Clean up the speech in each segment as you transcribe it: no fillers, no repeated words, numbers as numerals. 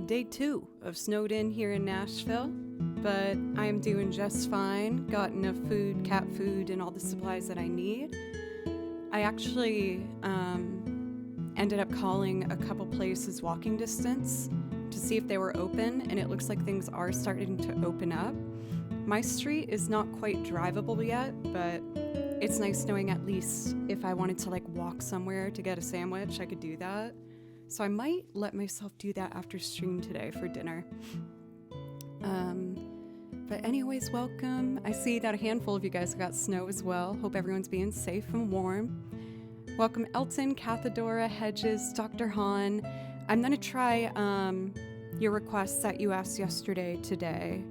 day 2 of snowed in here in Nashville, but I am doing just fine. Got enough food, cat food, and all the supplies that I need. I actually ended up calling a couple places walking distance to see if they were open, and it looks like things are starting to open up. My street is not quite drivable yet, but it's nice knowing at least if I wanted to walk somewhere to get a sandwich, I could do that. So I might let myself do that after stream today for dinner. But anyways, welcome. I see that a handful of you guys got snow as well. Hope everyone's being safe and warm. Welcome Elton, Cathadora, Hedges, Dr. Hahn. I'm going to try your requests that you asked yesterday today.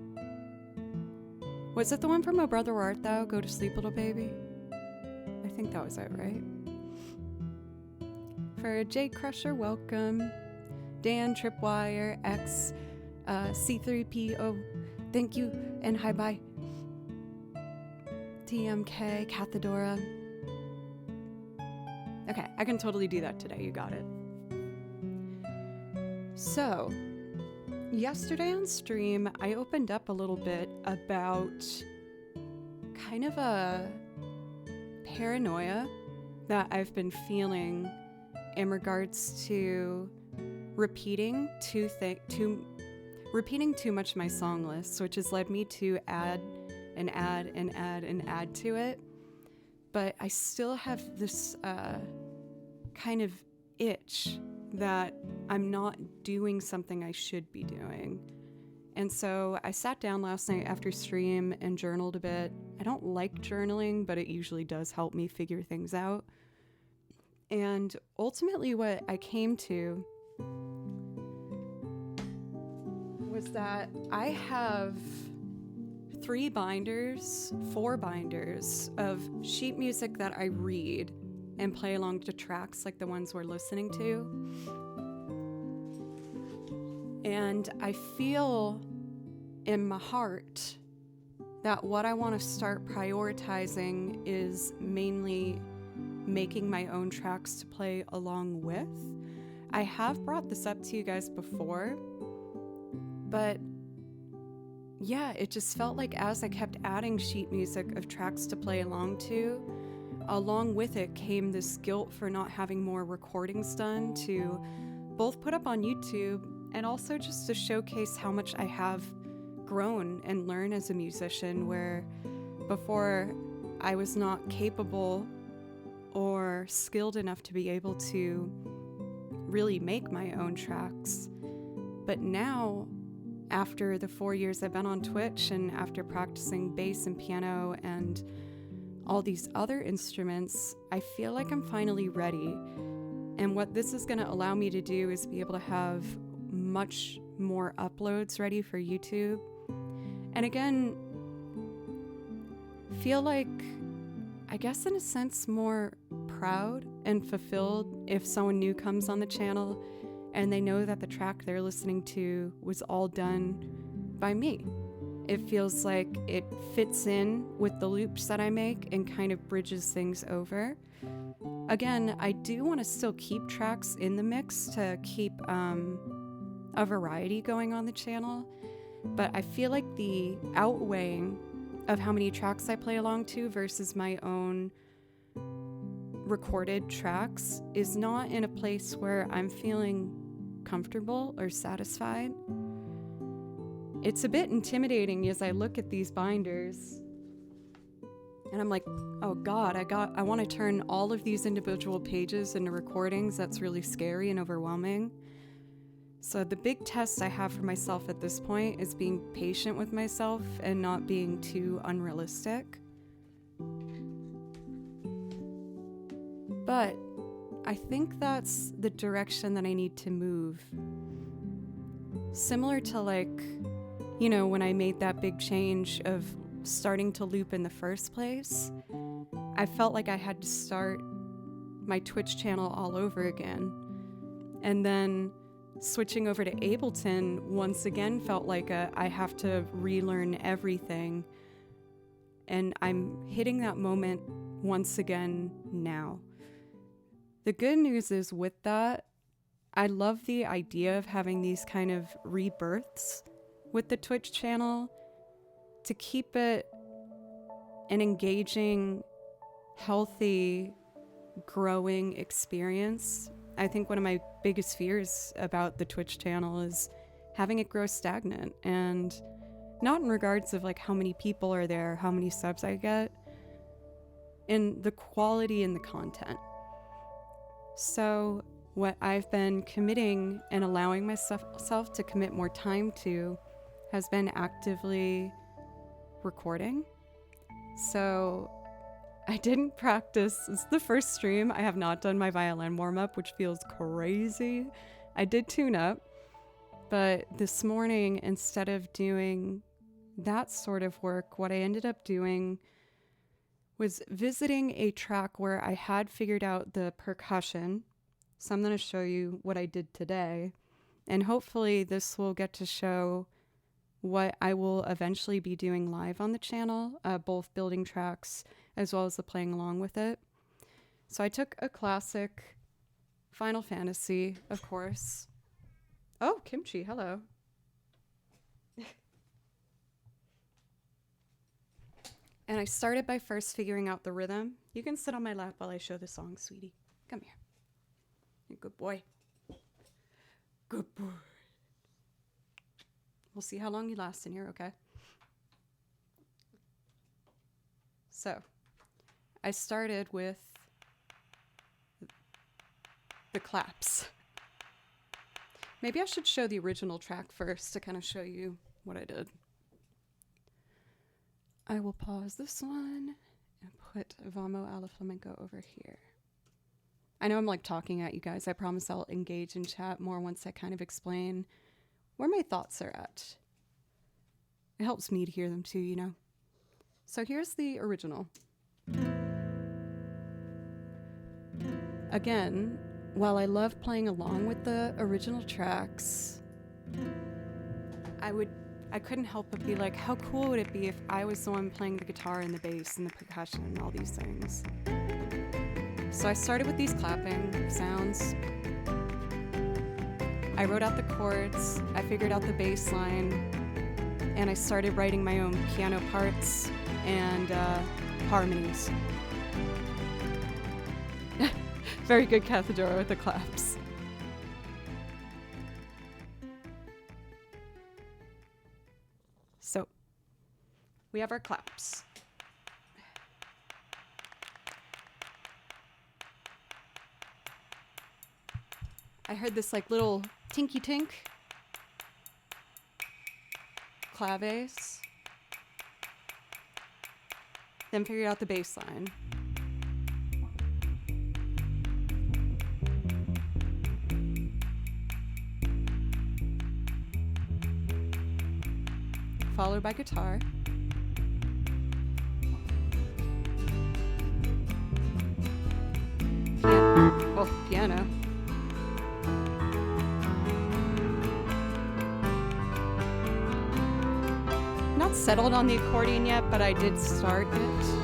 Was it the one from Oh Brother Where Art Thou? Go to sleep, little baby? I think that was it, right? For J Crusher, welcome. Dan, Tripwire, X, C3PO, thank you, and hi bye. TMK, Cathadora. Okay, I can totally do that today, you got it. So, yesterday on stream, I opened up a little bit about kind of a paranoia that I've been feeling in regards to repeating too much my song list, which has led me to add to it. But I still have this kind of itch that I'm not doing something I should be doing. And so I sat down last night after stream and journaled a bit. I don't like journaling, but it usually does help me figure things out. And ultimately what I came to was that I have 4 binders of sheet music that I read and play along to tracks like the ones we're listening to. And I feel in my heart that what I want to start prioritizing is mainly making my own tracks to play along with. I have brought this up to you guys before, but yeah, it just felt like as I kept adding sheet music of tracks to play along to, along with it came this guilt for not having more recordings done to both put up on YouTube and also just to showcase how much I have grown and learned as a musician, where before I was not capable or skilled enough to be able to really make my own tracks. But now, after the 4 years I've been on Twitch and after practicing bass and piano and all these other instruments, I feel like I'm finally ready. And what this is going to allow me to do is be able to have much more uploads ready for YouTube. And again, feel like, I guess in a sense, more proud and fulfilled if someone new comes on the channel and they know that the track they're listening to was all done by me. It feels like it fits in with the loops that I make and kind of bridges things over. Again, I do want to still keep tracks in the mix to keep a variety going on the channel, but I feel like the outweighing of how many tracks I play along to versus my own recorded tracks is not in a place where I'm feeling comfortable or satisfied. It's a bit intimidating as I look at these binders and I'm like, oh God, I want to turn all of these individual pages into recordings. That's really scary and overwhelming. So the big test I have for myself at this point is being patient with myself and not being too unrealistic. But I think that's the direction that I need to move. Similar to when I made that big change of starting to loop in the first place, I felt like I had to start my Twitch channel all over again. And then switching over to Ableton once again felt like I have to relearn everything. And I'm hitting that moment once again now. The good news is with that, I love the idea of having these kind of rebirths with the Twitch channel to keep it an engaging, healthy, growing experience. I think one of my biggest fears about the Twitch channel is having it grow stagnant, and not in regards of like how many people are there, how many subs I get, in the quality and the content. So what I've been committing and allowing myself to commit more time to has been actively recording. So I didn't practice. It's the first stream. I have not done my violin warm-up, which feels crazy. I did tune up, but this morning, instead of doing that sort of work, what I ended up doing was visiting a track where I had figured out the percussion. So I'm going to show you what I did today, and hopefully this will get to show what I will eventually be doing live on the channel, both building tracks as well as the playing along with it. So I took a classic Final Fantasy, of course. Oh, Kimchi, hello. And I started by first figuring out the rhythm. You can sit on my lap while I show the song, sweetie. Come here. Good boy. Good boy. We'll see how long you last in here, okay? So, I started with the claps. Maybe I should show the original track first to kind of show you what I did. I will pause this one and put Vamo alla Flamenco over here. I know I'm like talking at you guys. I promise I'll engage in chat more once I kind of explain where my thoughts are at. It helps me to hear them too, you know. So here's the original. Again, while I love playing along with the original tracks, I couldn't help but be like, how cool would it be if I was the one playing the guitar and the bass and the percussion and all these things? So I started with these clapping sounds. I wrote out the chords, I figured out the bass line, and I started writing my own piano parts and harmonies. Very good, Cathedra, with the claps. So, we have our claps. I heard this like little tinky tink claves, then figured out the bass line. Followed by guitar. Piano. Not settled on the accordion yet, but I did start it.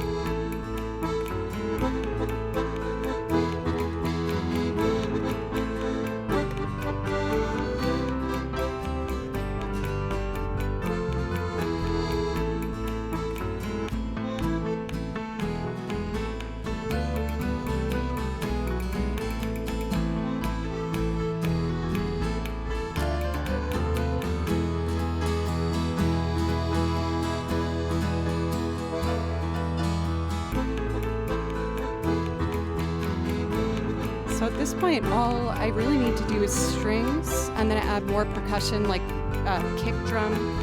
So at this point, all I really need to do is strings, and then add more percussion like kick drum.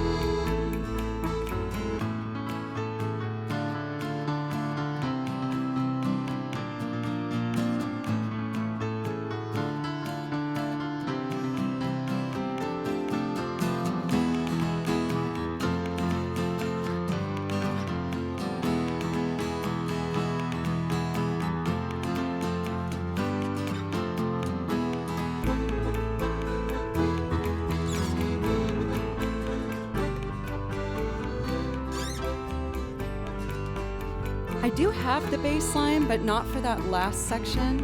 I do have the bass line, but not for that last section.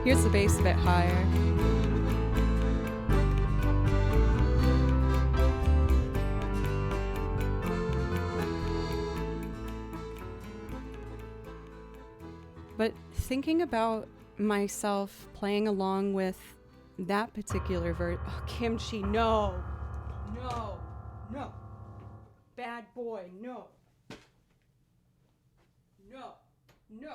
Here's the bass a bit higher. thinking about myself playing along with that particular oh, Kimchi, no. No. No. Bad boy, no. No. No.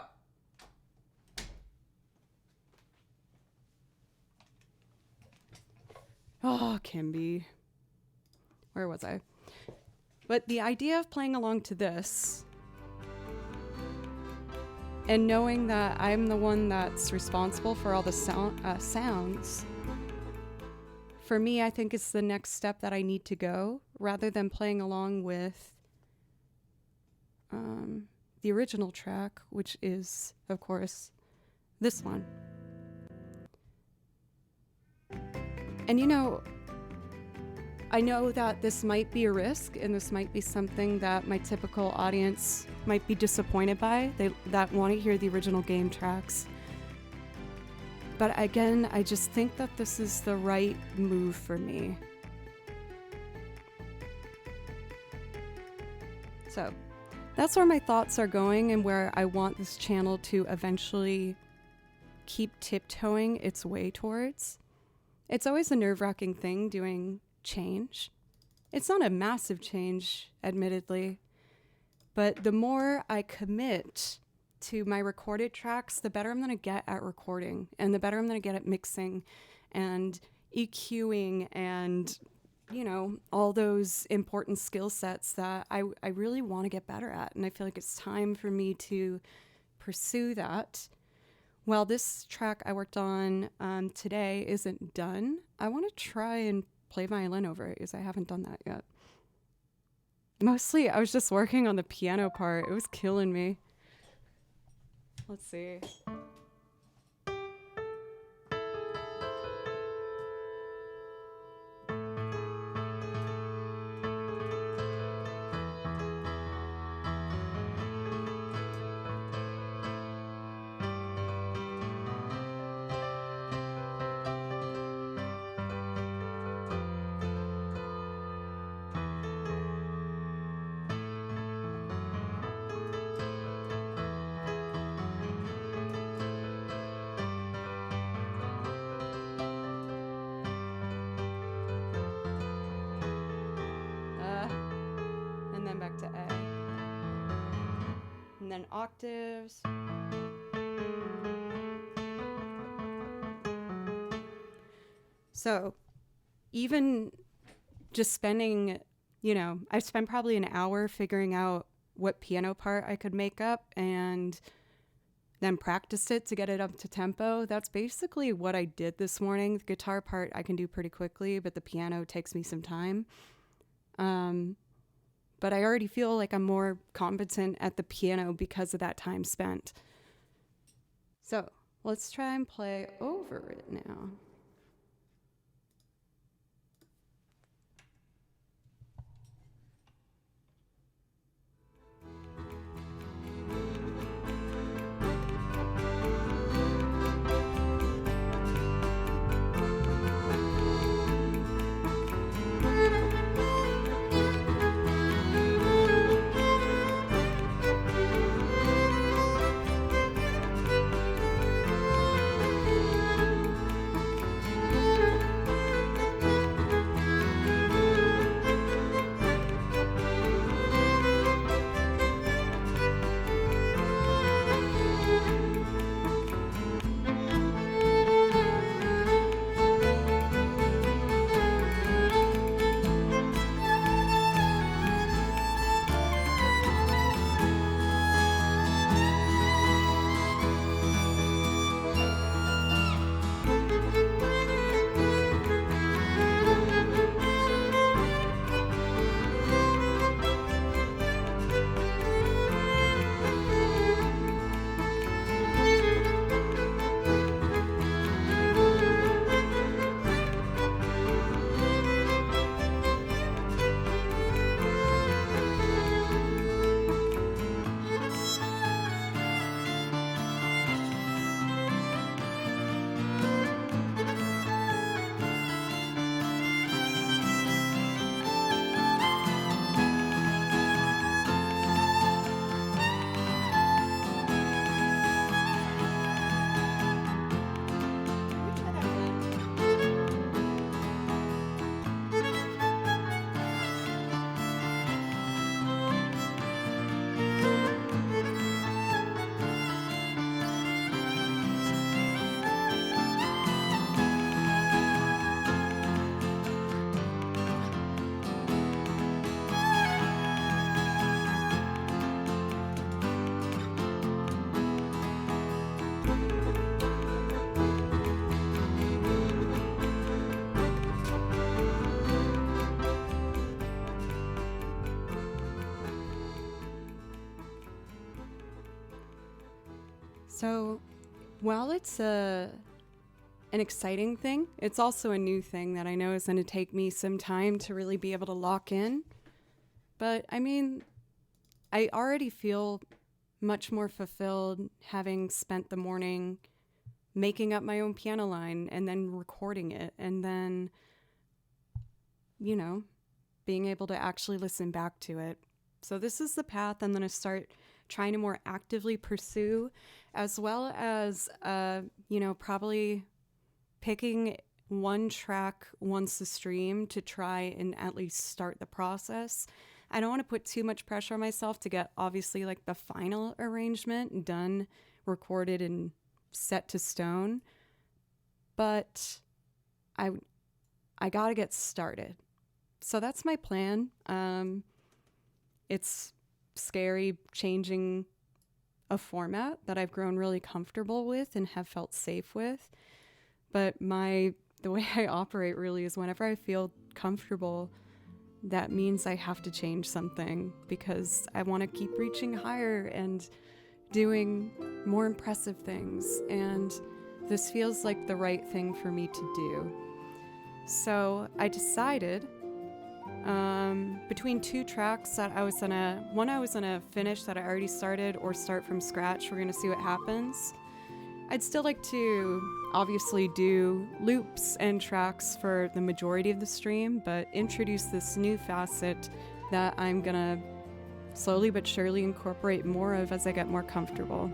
Oh, Kimby. Where was I? But the idea of playing along to this and knowing that I'm the one that's responsible for all the sounds, for me, I think it's the next step that I need to go, rather than playing along with the original track, which is, of course, this one. And you know, I know that this might be a risk, and this might be something that my typical audience might be disappointed by, that want to hear the original game tracks. But again, I just think that this is the right move for me. So that's where my thoughts are going, and where I want this channel to eventually keep tiptoeing its way towards. It's always a nerve-wracking thing doing change. It's not a massive change, admittedly, but the more I commit to my recorded tracks, the better I'm going to get at recording, and the better I'm going to get at mixing and EQing and, you know, all those important skill sets that I really want to get better at. And I feel like it's time for me to pursue that. While this track I worked on today isn't done, I want to try and play violin over it, because I haven't done that yet. Mostly, I was just working on the piano part. It was killing me. Let's see. And then back to A. And then octaves. So even just spending, you know, I spent probably an hour figuring out what piano part I could make up, and then practiced it to get it up to tempo. That's basically what I did this morning. The guitar part I can do pretty quickly, but the piano takes me some time. But I already feel like I'm more competent at the piano because of that time spent. So let's try and play over it now. So, while it's an exciting thing, it's also a new thing that I know is going to take me some time to really be able to lock in. But I mean, I already feel much more fulfilled having spent the morning making up my own piano line and then recording it and then, you know, being able to actually listen back to it. So this is the path I'm going to start trying to more actively pursue, as well as, probably picking one track once a stream to try and at least start the process. I don't want to put too much pressure on myself to get obviously like the final arrangement done, recorded, and set to stone. But I got to get started. So that's my plan. It's scary changing a format that I've grown really comfortable with and have felt safe with. But the way I operate really is whenever I feel comfortable, that means I have to change something because I want to keep reaching higher and doing more impressive things. And this feels like the right thing for me to do. So I decided between two tracks that I was gonna finish that I already started or start from scratch. We're gonna see what happens. I'd still like to obviously do loops and tracks for the majority of the stream, but introduce this new facet that I'm gonna slowly but surely incorporate more of as I get more comfortable.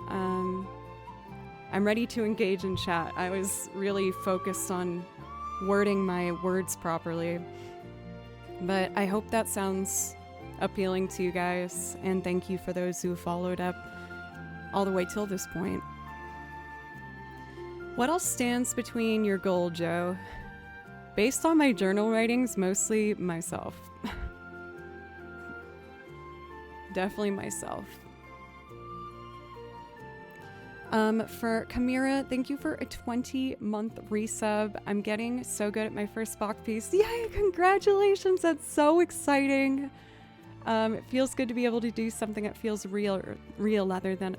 I'm ready to engage in chat. I was really focused on wording my words properly, but I hope that sounds appealing to you guys, and thank you for those who followed up all the way till this point. What else stands between your goal, Joe? Based on my journal writings, mostly myself. Definitely myself. For Kamira, thank you for a 20-month resub. I'm getting so good at my first Bach piece. Yay, congratulations, that's so exciting. It feels good to be able to do something that feels real rather than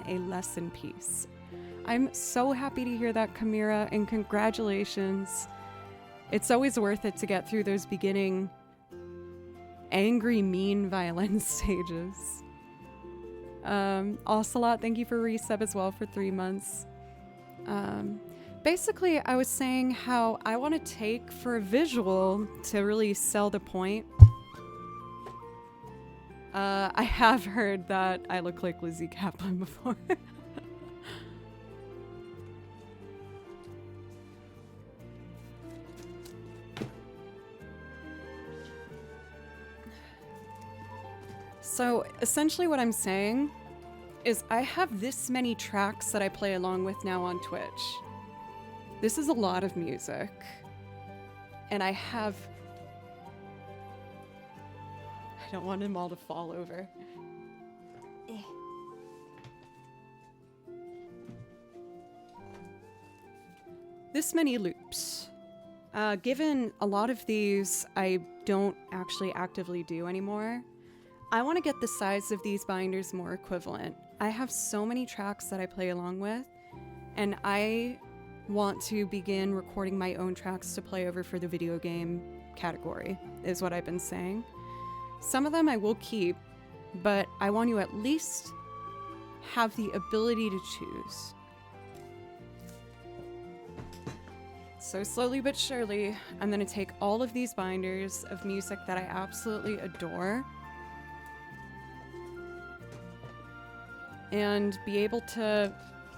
a lesson piece. I'm so happy to hear that, Kamira, and congratulations. It's always worth it to get through those beginning angry, mean violin stages. Ocelot, thank you for resub as well for 3 months. Basically, I was saying how I want to take for a visual to really sell the point. I have heard that I look like Lizzie Kaplan before. So essentially what I'm saying is I have this many tracks that I play along with now on Twitch. This is a lot of music. And I don't want them all to fall over. This many loops. Given a lot of these I don't actually actively do anymore, I want to get the size of these binders more equivalent. I have so many tracks that I play along with, and I want to begin recording my own tracks to play over for the video game category, is what I've been saying. Some of them I will keep, but I want to at least have the ability to choose. So slowly but surely, I'm going to take all of these binders of music that I absolutely adore and be able to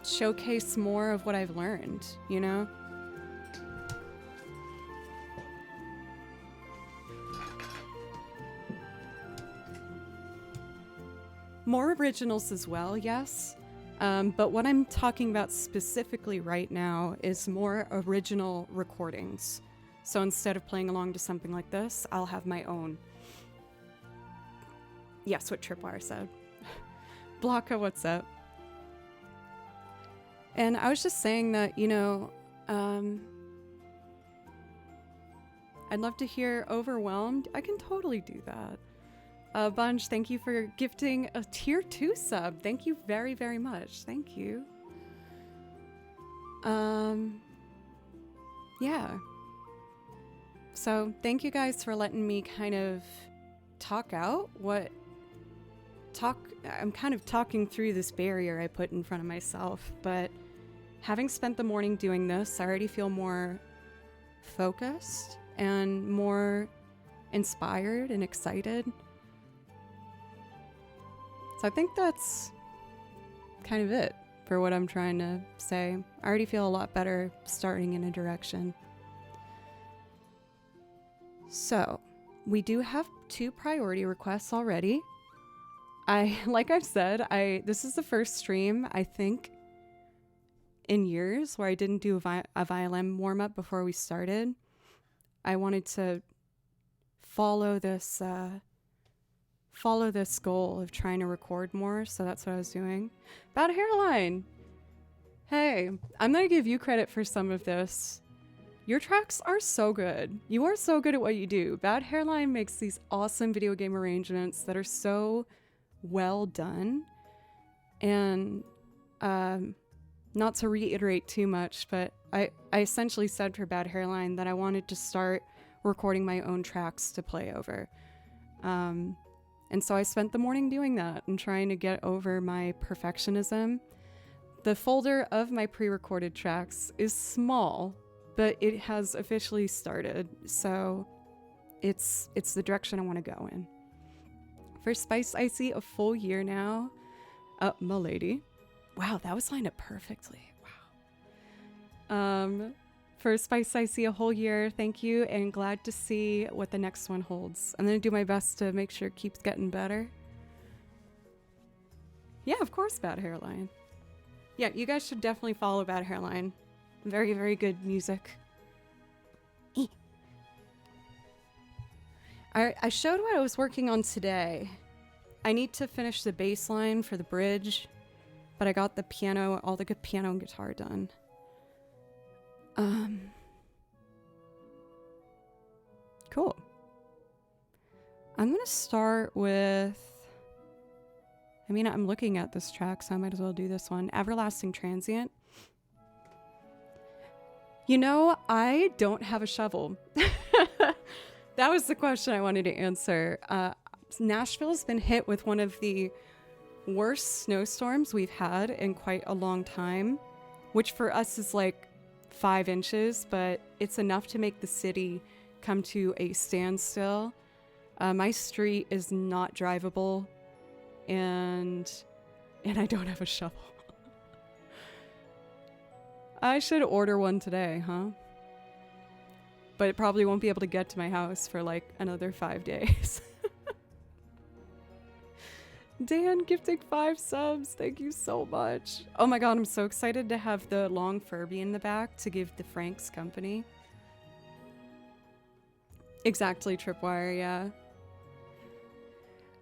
showcase more of what I've learned, you know? More originals as well, yes. But what I'm talking about specifically right now is more original recordings. So instead of playing along to something like this, I'll have my own. Yes, what Tripwire said. Blanca, what's up? And I was just saying that, you know, I'd love to hear Overwhelmed. I can totally do that. Bunch, thank you for gifting a tier 2 sub. Thank you very, very much. Thank you. Yeah. So thank you guys for letting me kind of talk out I'm kind of talking through this barrier I put in front of myself, but having spent the morning doing this, I already feel more focused and more inspired and excited. So I think that's kind of it for what I'm trying to say. I already feel a lot better starting in a direction. So we do have 2 priority requests already. Like I've said, this is the first stream, I think, in years where I didn't do a violin warm-up before we started. I wanted to follow this goal of trying to record more, so that's what I was doing. Bad hairline! Hey, I'm gonna give you credit for some of this. Your tracks are so good. You are so good at what you do. Bad Hairline makes these awesome video game arrangements that are so well done. And not to reiterate too much, but I essentially said for Bad Hairline that I wanted to start recording my own tracks to play over. And so I spent the morning doing that and trying to get over my perfectionism. The folder of my pre-recorded tracks is small, but it has officially started, so it's the direction I want to go in. For Spice Icy, a full year now. M'lady. Wow, that was lined up perfectly. Wow. For Spice Icy, a whole year, thank you, and glad to see what the next one holds. I'm gonna do my best to make sure it keeps getting better. Yeah, of course, Bad Hairline. Yeah, you guys should definitely follow Bad Hairline. Very, very good music. I showed what I was working on today. I need to finish the bass line for the bridge, but I got the piano, all the good piano and guitar done. Cool. I'm gonna start with... I mean, I'm looking at this track, so I might as well do this one. Everlasting Transient. You know, I don't have a shovel. That was the question I wanted to answer. Nashville's been hit with one of the worst snowstorms we've had in quite a long time, which for us is like 5 inches, but it's enough to make the city come to a standstill. My street is not drivable, and I don't have a shovel. I should order one today, huh? But it probably won't be able to get to my house for like another 5 days. Dan gifting 5 subs. Thank you so much. Oh my god, I'm so excited to have the long Furby in the back to give the Franks company. Exactly, Tripwire, yeah.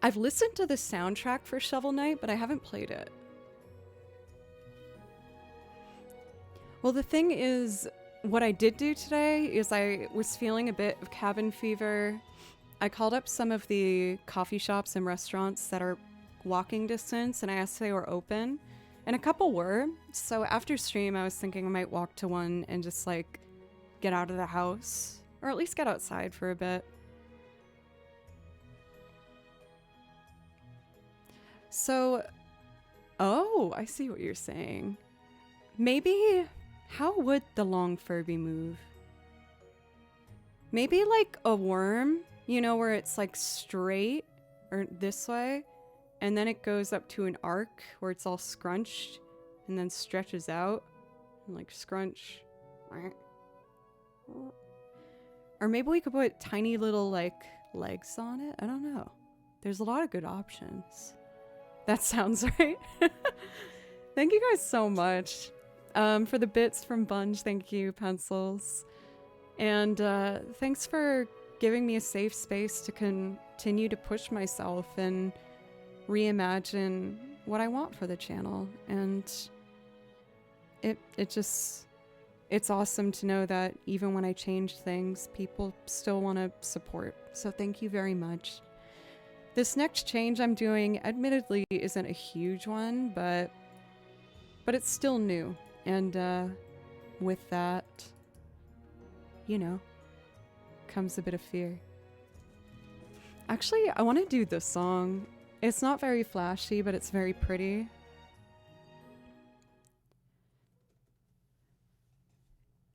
I've listened to the soundtrack for Shovel Knight, but I haven't played it. Well, the thing is, what I did do today is I was feeling a bit of cabin fever. I called up some of the coffee shops and restaurants that are walking distance, and I asked if they were open, and a couple were. So after stream, I was thinking I might walk to one and just like get out of the house, or at least get outside for a bit. So, oh, I see what you're saying. Maybe, how would the long Furby move? Maybe like a worm, you know, where it's like straight or this way, and then it goes up to an arc where it's all scrunched and then stretches out and like scrunch. Or maybe we could put tiny little like legs on it. I don't know. There's a lot of good options. That sounds right. Thank you guys so much. For the bits from Bunge, thank you, Pencils. And thanks for giving me a safe space to continue to push myself and reimagine what I want for the channel. And it's awesome to know that even when I change things, people still want to support. So thank you very much. This next change I'm doing admittedly isn't a huge one, but it's still new. And with that, you know, comes a bit of fear. Actually, I want to do this song. It's not very flashy, but it's very pretty.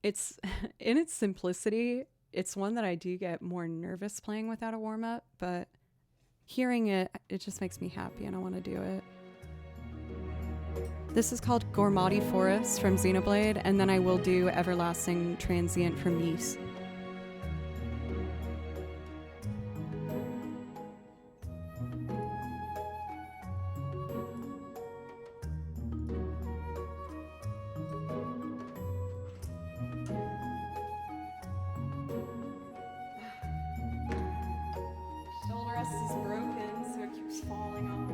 It's in its simplicity, it's one that I do get more nervous playing without a warm-up, but hearing it, it just makes me happy and I want to do it. This is called Gormati Forest from Xenoblade, and then I will do Everlasting Transient from Ys. Shoulder rest is broken, so it keeps falling off.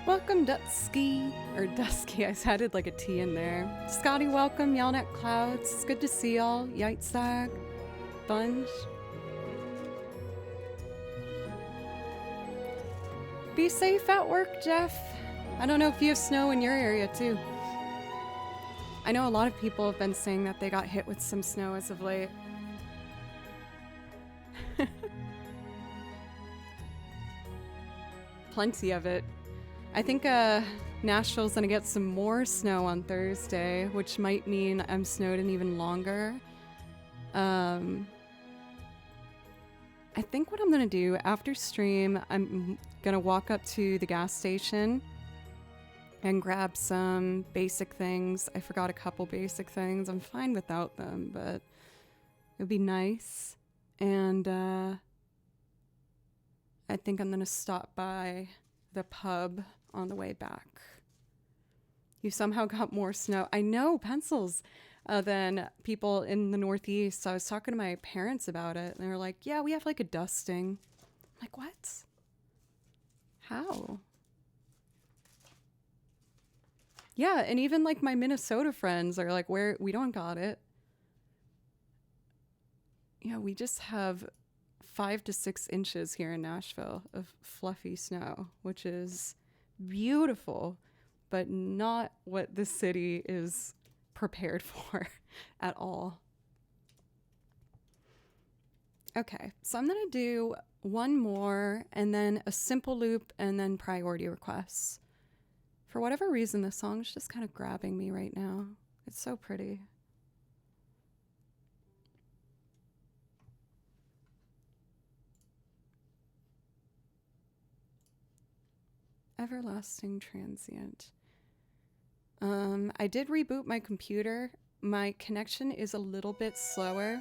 Welcome, Dusky, or Dusky, I added like a T in there. Scotty, welcome, Yelling at Clouds, it's good to see y'all. Yightsag, Bunch. Be safe at work, Jeff. I don't know if you have snow in your area too. I know a lot of people have been saying that they got hit with some snow as of late. Plenty of it. I think Nashville's gonna get some more snow on Thursday, which might mean I'm snowed in even longer. I think what I'm gonna do after stream, I'm gonna walk up to the gas station and grab some basic things. I forgot a couple basic things. I'm fine without them, but it'd be nice. And I think I'm gonna stop by the pub on the way back. You somehow got more snow. I know, pencils, than people in the Northeast. I was talking to my parents about it, and they were like, yeah, we have like a dusting. I'm like, what? How? Yeah, and even like my Minnesota friends are like, where we don't got it. Yeah, we just have 5 to 6 inches here in Nashville of fluffy snow, which is beautiful, but not what the city is prepared for at all. Okay, so I'm gonna do one more and then a simple loop and then priority requests. For whatever reason, the song's just kind of grabbing me right now. It's so pretty. Everlasting Transient. I did reboot my computer. My connection is a little bit slower.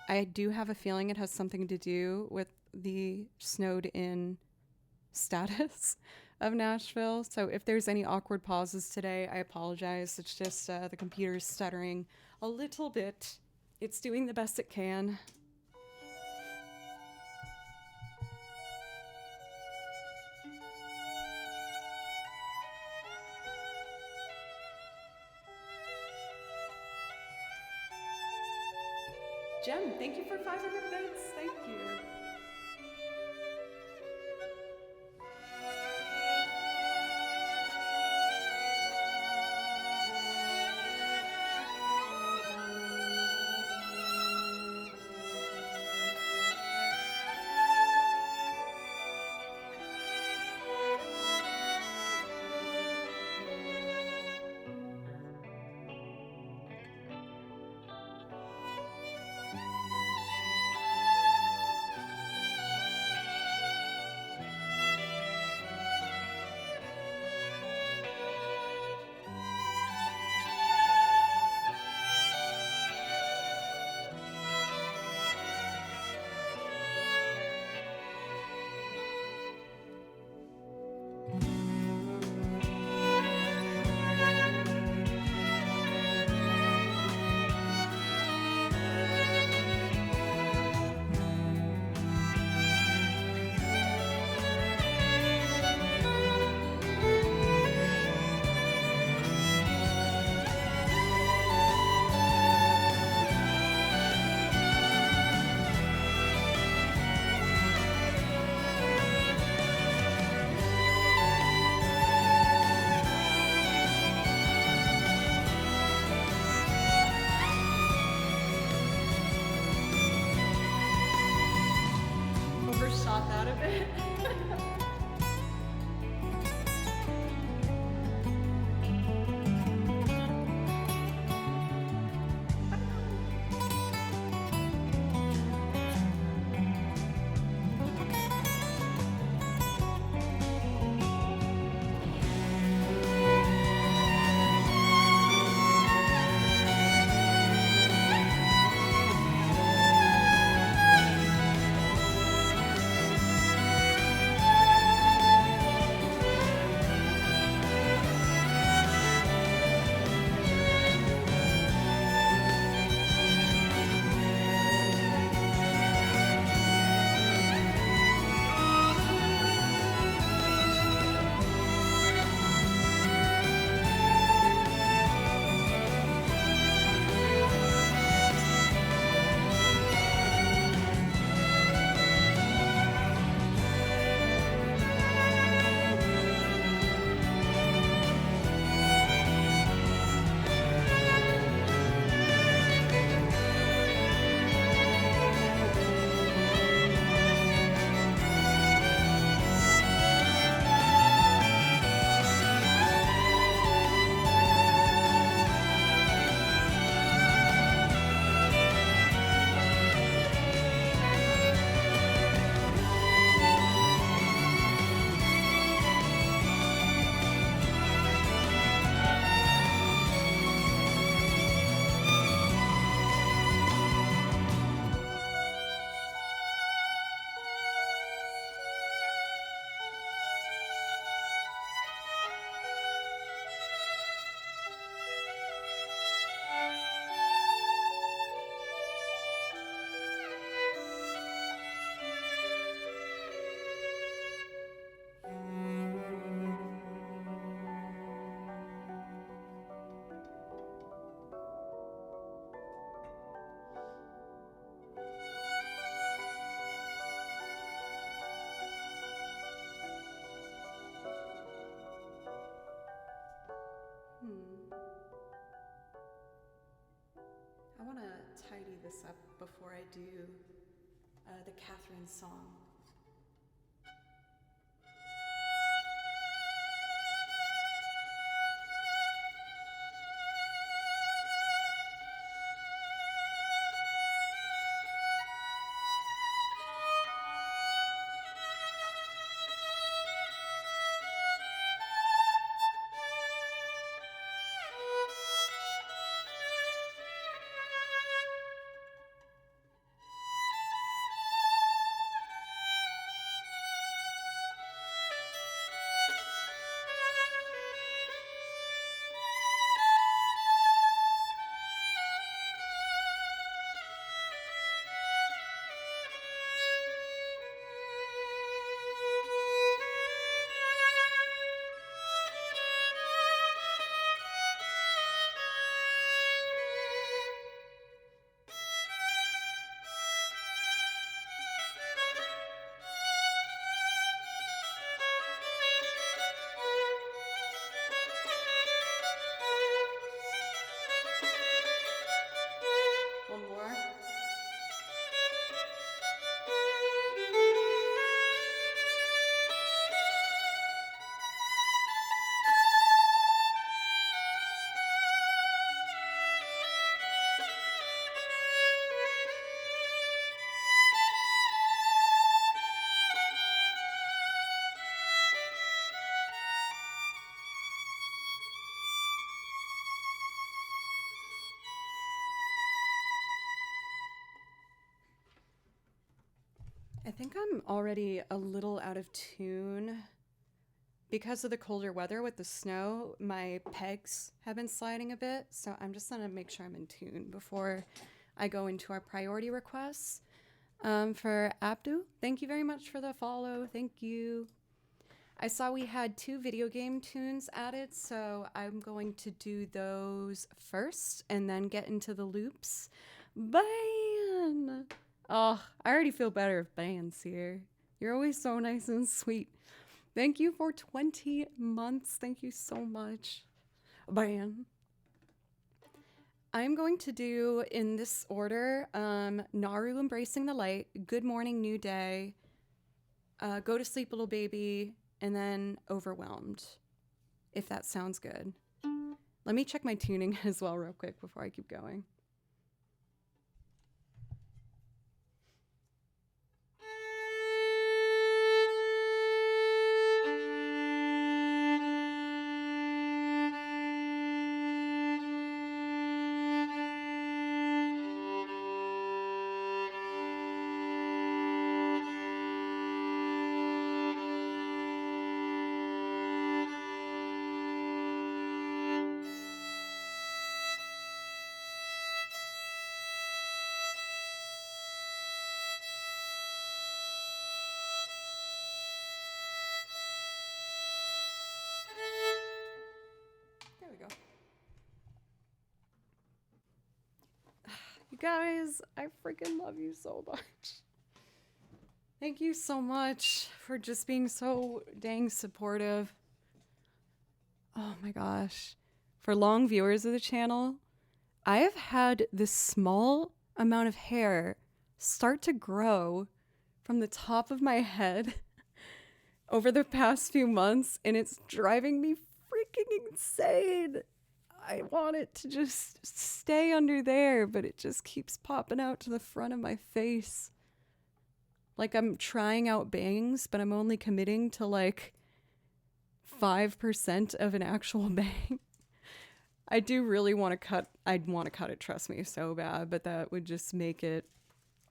I do have a feeling it has something to do with the snowed in status of Nashville. So if there's any awkward pauses today, I apologize. It's just the computer's stuttering a little bit. It's doing the best it can. Jem, thank you for 500 bits. Thank you. Overshot that a bit. tidy this up before I do the Catherine song. One more. I think I'm already a little out of tune. Because of the colder weather with the snow, my pegs have been sliding a bit, so I'm just gonna make sure I'm in tune before I go into our priority requests. For Abdu, thank you very much for the follow. Thank you. I saw we had 2 video game tunes added, so I'm going to do those first and then get into the loops. Ban! Oh, I already feel better if Ban's here. You're always so nice and sweet. Thank you for 20 months. Thank you so much. Ban. I'm going to do in this order, Naru Embracing the Light, Good Morning New Day, Go to Sleep Little Baby, and then Overwhelmed, if that sounds good. Let me check my tuning as well real quick before I keep going. You guys, I freaking love you so much. Thank you so much for just being so dang supportive. Oh my gosh. For long viewers of the channel, I have had this small amount of hair start to grow from the top of my head over the past few months, and it's driving me freaking insane. I want it to just stay under there, but it just keeps popping out to the front of my face. Like I'm trying out bangs, but I'm only committing to like 5% of an actual bang. I do really want to cut. I'd want to cut it, trust me, so bad, but that would just make it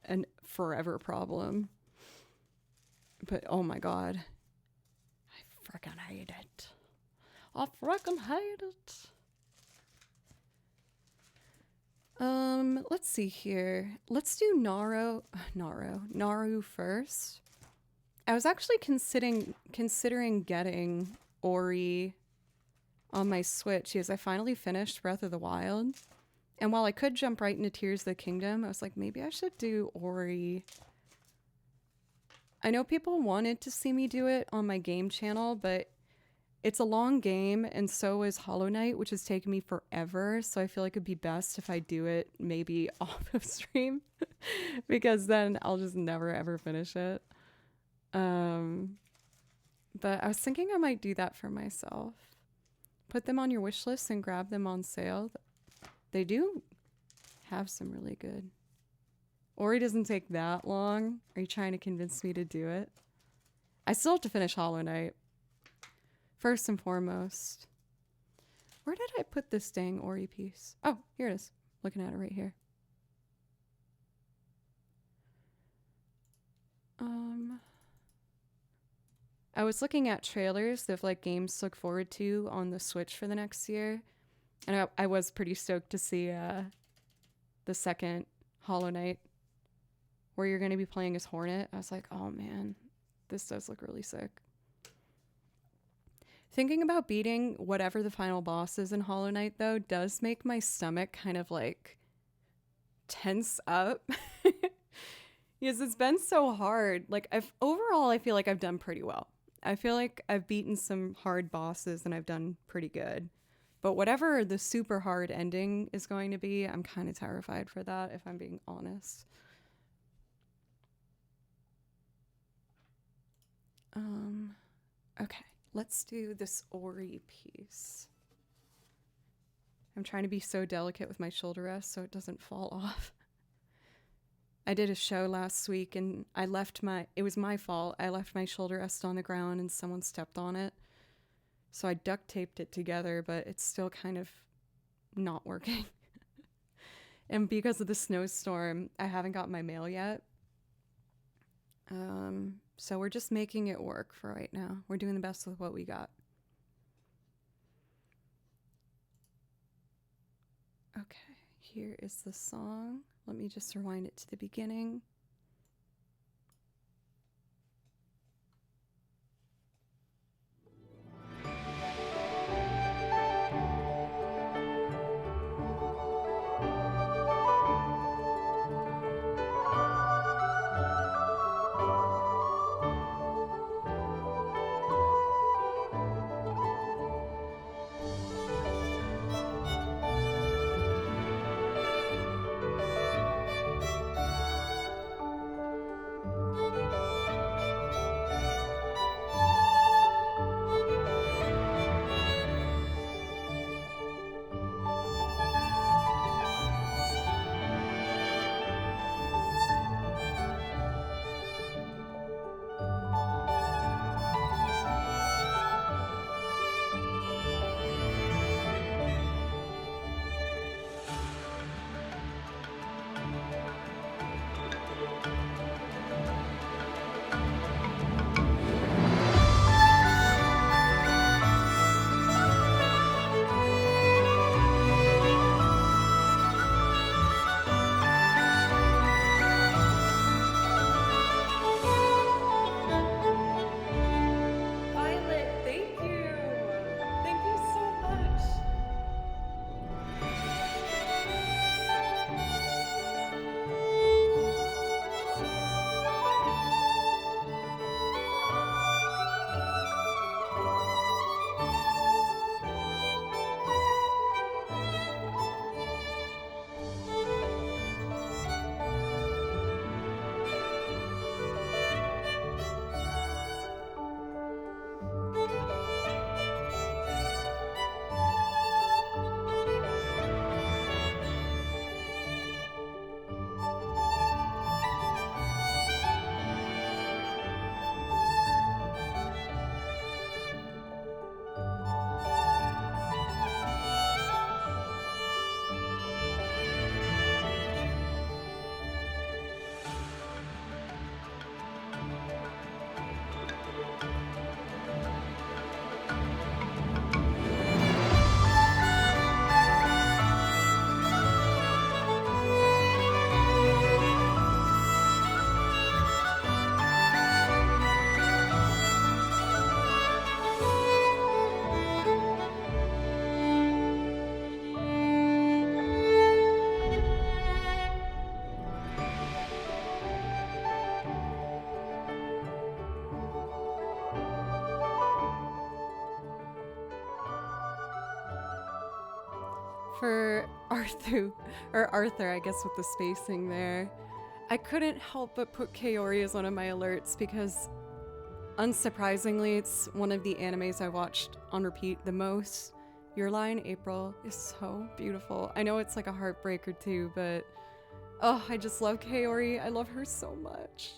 a forever problem. But oh my god. I freaking hate it. I freaking hate it. Let's see here. Let's do Naru first. I was actually considering getting Ori on my Switch because I finally finished Breath of the Wild. And while I could jump right into Tears of the Kingdom, I was like, maybe I should do Ori. I know people wanted to see me do it on my game channel, but it's a long game, and so is Hollow Knight, which has taken me forever. So I feel like it'd be best if I do it maybe off of stream, because then I'll just never ever finish it. But I was thinking I might do that for myself. Put them on your wish list and grab them on sale. They do have some really good. Ori doesn't take that long. Are you trying to convince me to do it? I still have to finish Hollow Knight. First and foremost. Where did I put this dang Ori piece? Oh, here it is. Looking at it right here. I was looking at trailers of like games to look forward to on the Switch for the next year. And I was pretty stoked to see the second Hollow Knight, where you're going to be playing as Hornet. I was like, oh man, this does look really sick. Thinking about beating whatever the final boss is in Hollow Knight, though, does make my stomach kind of like tense up. Because it's been so hard. Like, overall, I feel like I've done pretty well. I feel like I've beaten some hard bosses and I've done pretty good. But whatever the super hard ending is going to be, I'm kind of terrified for that, if I'm being honest. Okay, let's do this Ori piece. I'm trying to be so delicate with my shoulder rest so it doesn't fall off. I did a show last week and it was my fault. I left my shoulder rest on the ground and someone stepped on it. So I duct taped it together, but it's still kind of not working. And because of the snowstorm, I haven't got my mail yet. So we're just making it work for right now. We're doing the best with what we got. Okay, here is the song. Let me just rewind it to the beginning. for Arthur, I guess with the spacing there. I couldn't help but put Kaori as one of my alerts because, unsurprisingly, it's one of the animes I watched on repeat the most. Your Lie in April is so beautiful. I know it's like a heartbreaker too, but oh, I just love Kaori. I love her so much.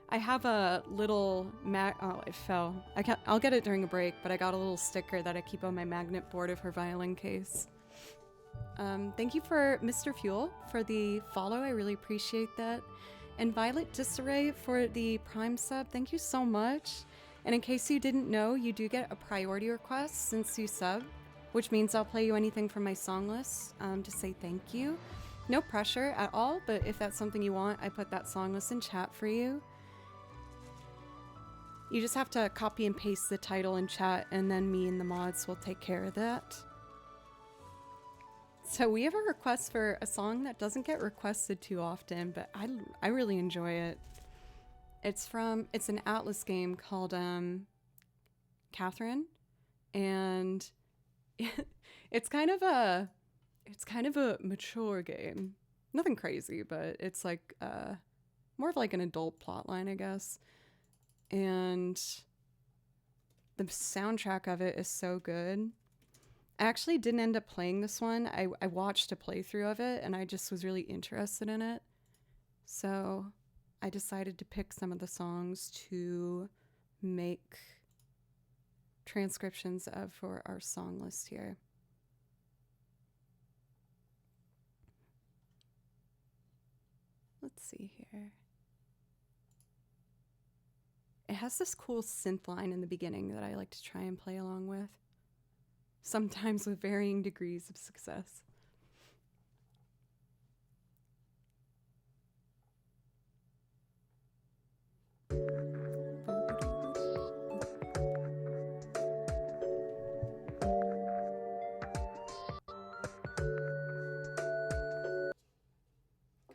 I have a little oh, it fell. I'll get it during a break, but I got a little sticker that I keep on my magnet board of her violin case. Thank you for Mr. Fuel for the follow. I really appreciate that. And Violet Disarray for the Prime sub. Thank you so much. And in case you didn't know, you do get a priority request since you sub, which means I'll play you anything from my song list to say thank you. No pressure at all, but if that's something you want, I put that song list in chat for you. You just have to copy and paste the title in chat, and then me and the mods will take care of that. So we have a request for a song that doesn't get requested too often, but I really enjoy it. It's an Atlas game called Catherine, and it's kind of a mature game. Nothing crazy, but it's like more of like an adult plotline, I guess. And the soundtrack of it is so good. I actually didn't end up playing this one. I watched a playthrough of it and I just was really interested in it. So I decided to pick some of the songs to make transcriptions of for our song list here. Let's see here. It has this cool synth line in the beginning that I like to try and play along with, sometimes with varying degrees of success.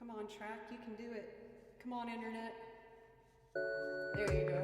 Come on, track, you can do it. Come on, internet. There you go.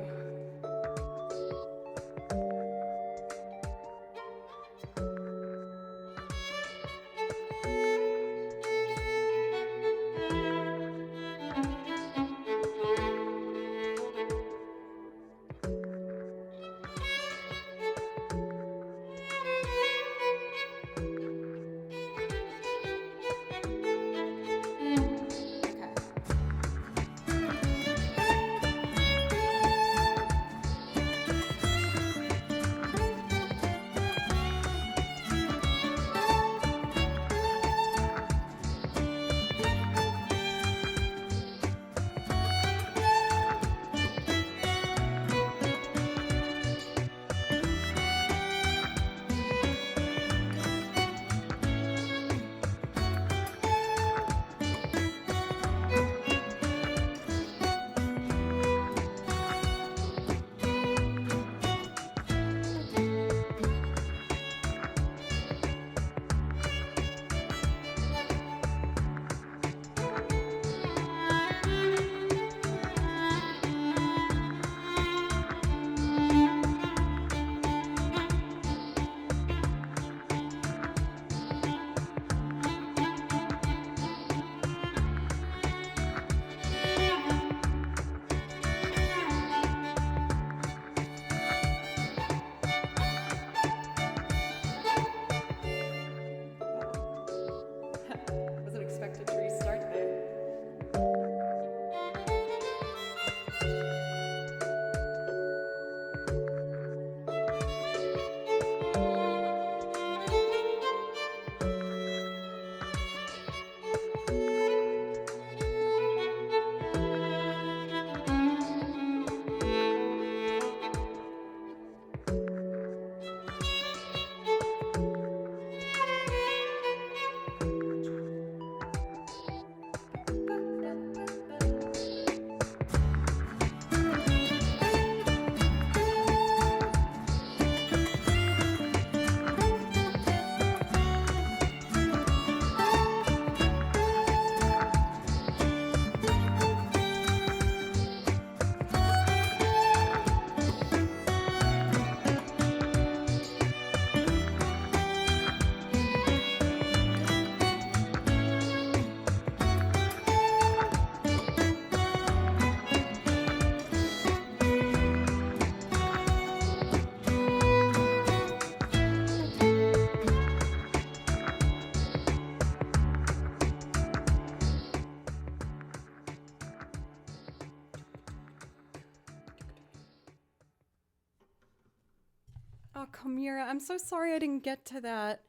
Oh, Kamira, I'm so sorry I didn't get to that.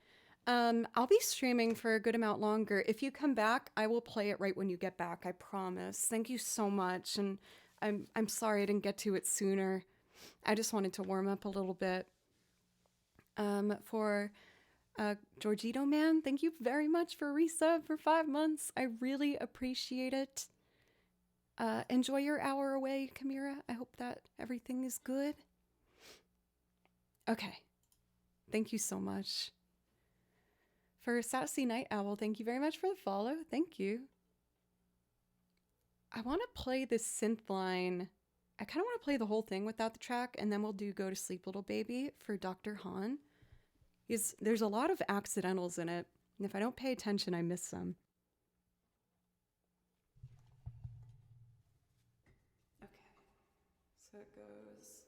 I'll be streaming for a good amount longer. If you come back, I will play it right when you get back, I promise. Thank you so much, and I'm sorry I didn't get to it sooner. I just wanted to warm up a little bit. For Georgito Man, thank you very much for resub for 5 months. I really appreciate it. Enjoy your hour away, Kamira. I hope that everything is good. Okay. Thank you so much. For Sassy Night Owl, thank you very much for the follow. Thank you. I want to play this synth line. I kind of want to play the whole thing without the track, and then we'll do Go to Sleep Little Baby for Dr. Han. There's a lot of accidentals in it, and if I don't pay attention, I miss some. Okay, so it goes...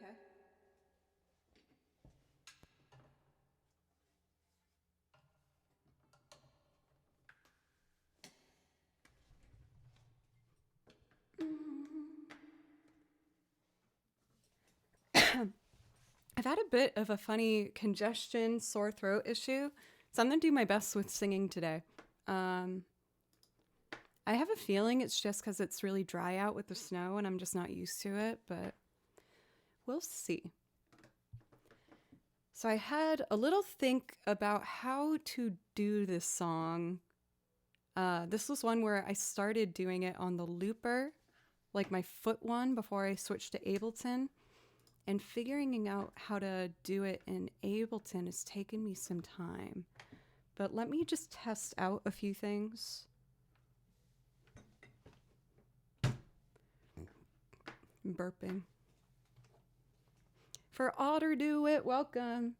Okay. I've had a bit of a funny congestion, sore throat issue, so I'm going to do my best with singing today. I have a feeling it's just because it's really dry out with the snow and I'm just not used to it, but we'll see. So I had a little think about how to do this song. This was one where I started doing it on the looper, like my foot one, before I switched to Ableton. And figuring out how to do it in Ableton has taken me some time. But let me just test out a few things. I'm burping. For Otter Do It, welcome.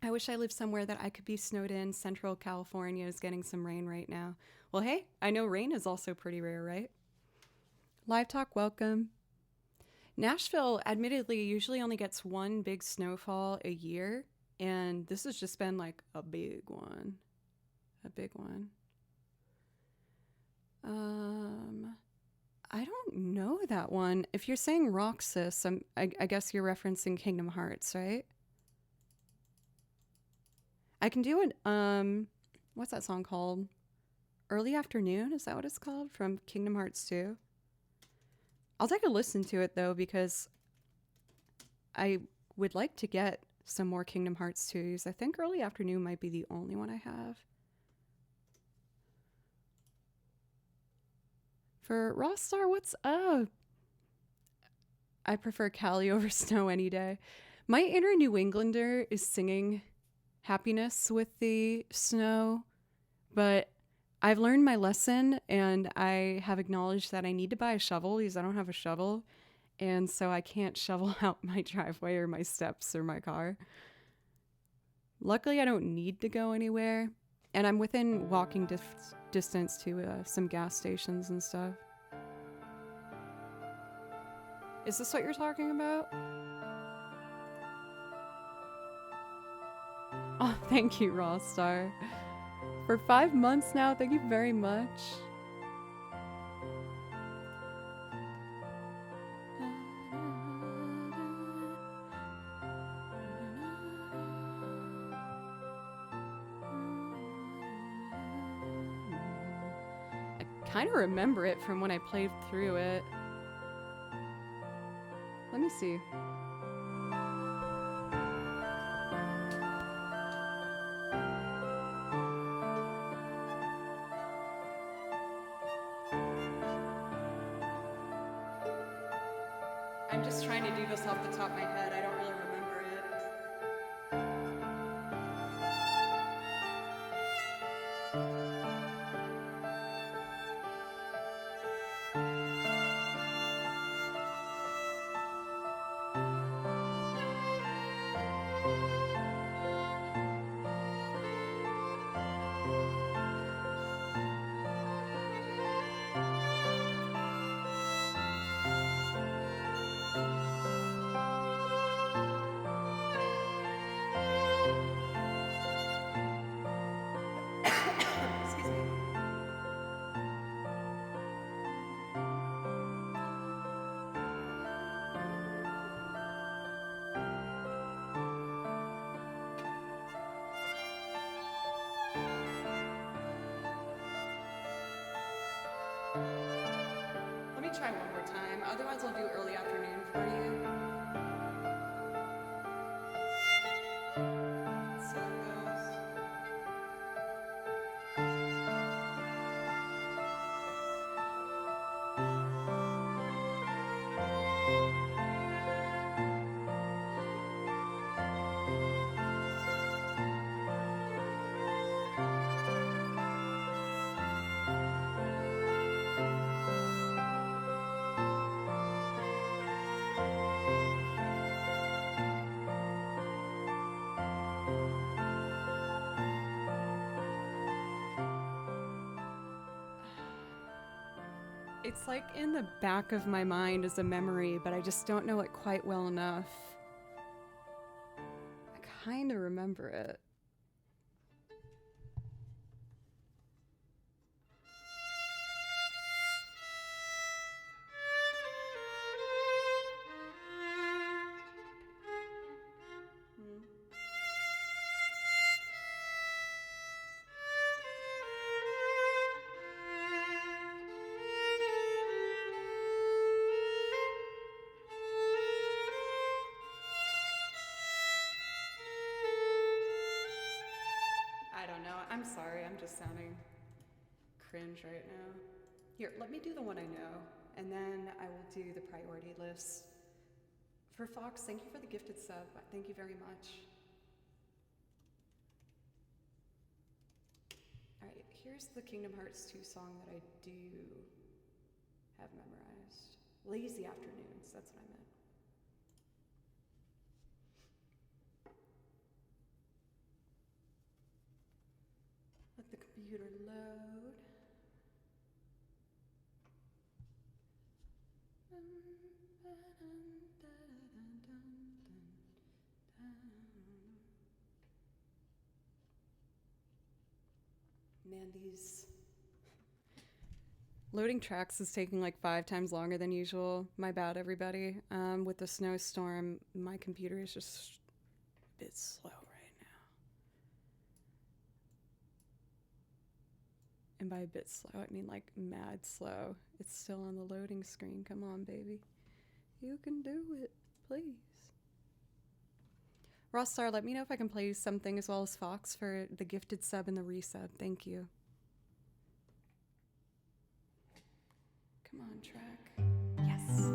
I wish I lived somewhere that I could be snowed in. Central California is getting some rain right now. Well, hey, I know rain is also pretty rare, right? Live Talk, welcome. Nashville, admittedly, usually only gets one big snowfall a year, and this has just been like a big one. A big one. I don't know that one. If you're saying Roxas, I guess you're referencing Kingdom Hearts, right? I can do it, what's that song called? Early Afternoon, is that what it's called? From Kingdom Hearts 2? I'll take a listen to it, though, because I would like to get some more Kingdom Hearts 2s. I think Early Afternoon might be the only one I have. For Rostar, what's up? I prefer Cali over snow any day. My inner New Englander is singing happiness with the snow, but I've learned my lesson, and I have acknowledged that I need to buy a shovel because I don't have a shovel, and so I can't shovel out my driveway or my steps or my car. Luckily, I don't need to go anywhere, and I'm within walking distance to some gas stations and stuff. Is this what you're talking about? Oh, thank you, Raw Star. For 5 months now, thank you very much. I kind of remember it from when I played through it. Let me see. I'm just trying to do this off the top of my head. I don't really remember it. Excuse me. Let me try one more time. Otherwise, I'll do early afternoon for you. So it goes. It's like in the back of my mind as a memory, but I just don't know it quite well enough. I kind of remember it. I don't know. I'm sorry. I'm just sounding cringe right now. Here, let me do the one I know, and then I will do the priority list. For Fox, thank you for the gifted sub. Thank you very much. All right, here's the Kingdom Hearts 2 song that I do have memorized. Lazy Afternoons, that's what I meant. Let the computer load. Man, these loading tracks is taking like 5 times longer than usual. My bad, everybody. With the snowstorm, my computer is just a bit slow right now. And by a bit slow, I mean like mad slow. It's still on the loading screen. Come on, baby. You can do it, please. Rostar, let me know if I can play something as well as Fox for the gifted sub and the resub. Thank you. Come on, track. Yes.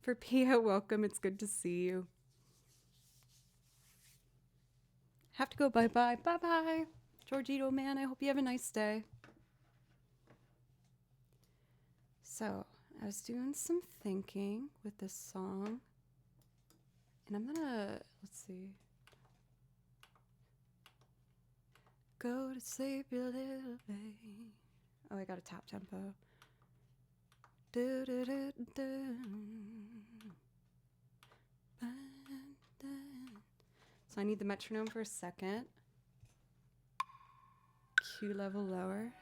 For Pia, welcome. It's good to see you. Have to go. Bye-bye. Bye-bye. Georgito, man, I hope you have a nice day. So, I was doing some thinking with this song. And I'm gonna, let's see. Go to sleep, you little baby. Oh, I got a top tempo. Do, do, do, do. So I need the metronome for a second. Q level lower.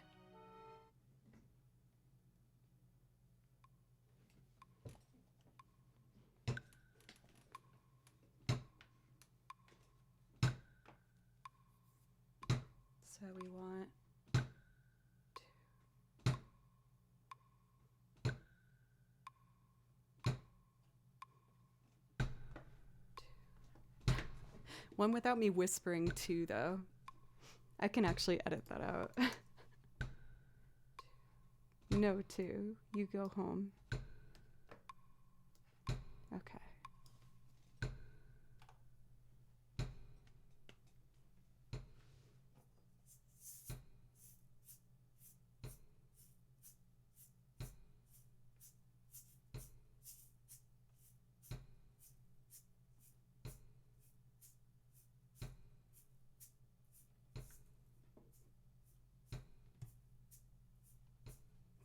So we want one without me whispering two, though. I can actually edit that out. No, two. You go home. Okay.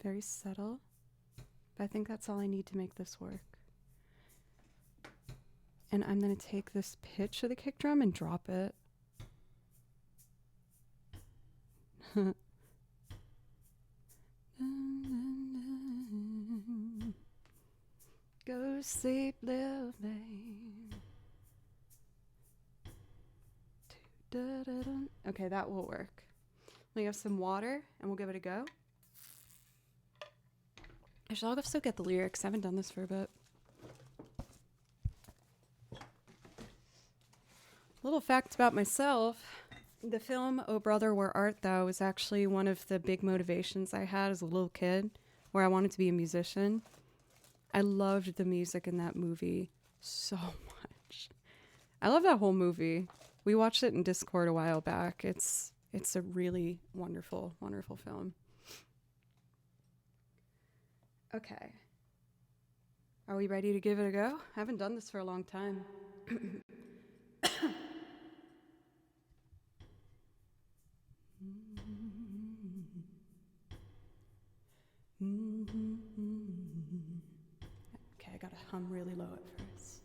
Very subtle, but I think that's all I need to make this work. And I'm going to take this pitch of the kick drum and drop it. Go to sleep, little babe. Okay, that will work. We have some water and we'll give it a go. I should also get the lyrics. I haven't done this for a bit. Little fact about myself. The film Oh Brother, Where Art Thou was actually one of the big motivations I had as a little kid, where I wanted to be a musician. I loved the music in that movie so much. I love that whole movie. We watched it in Discord a while back. It's a really wonderful, wonderful film. Okay. Are we ready to give it a go? I haven't done this for a long time. Okay, I gotta hum really low at first.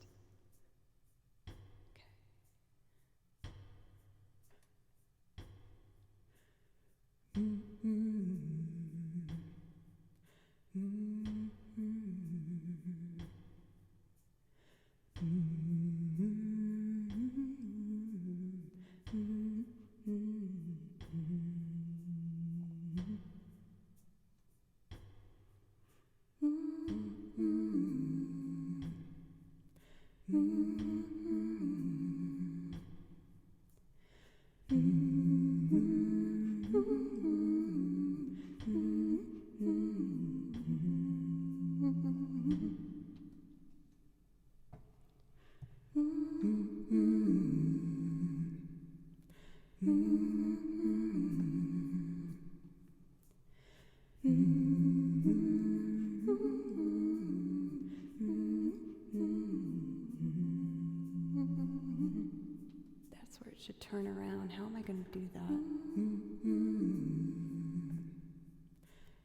That's where it should turn around. How am I going to do that?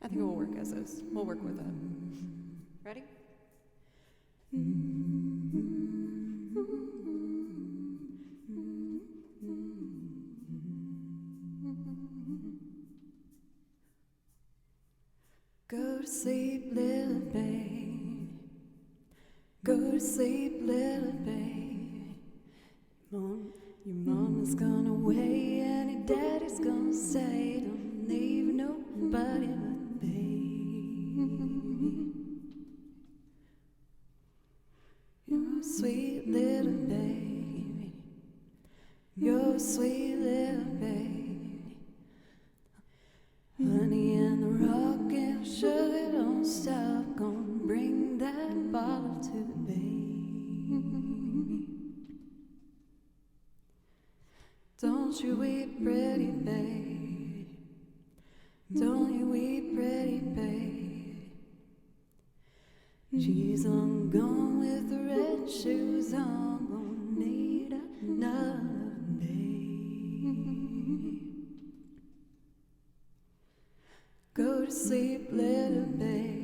I think it will work as is. We'll work with it. Ready? Go to sleep, little babe. Go to sleep, little babe. Your mama's gonna wait and your daddy's gonna say, don't leave nobody but babe. You're a sweet little baby. You're a sweet little baby. Honey and the rock and sugar don't stop. Gonna bring that bottle love to babe. Don't you weep, pretty babe. Don't you weep, pretty babe. She's on gone with the red shoes on, won't need another babe. Go to sleep, little babe.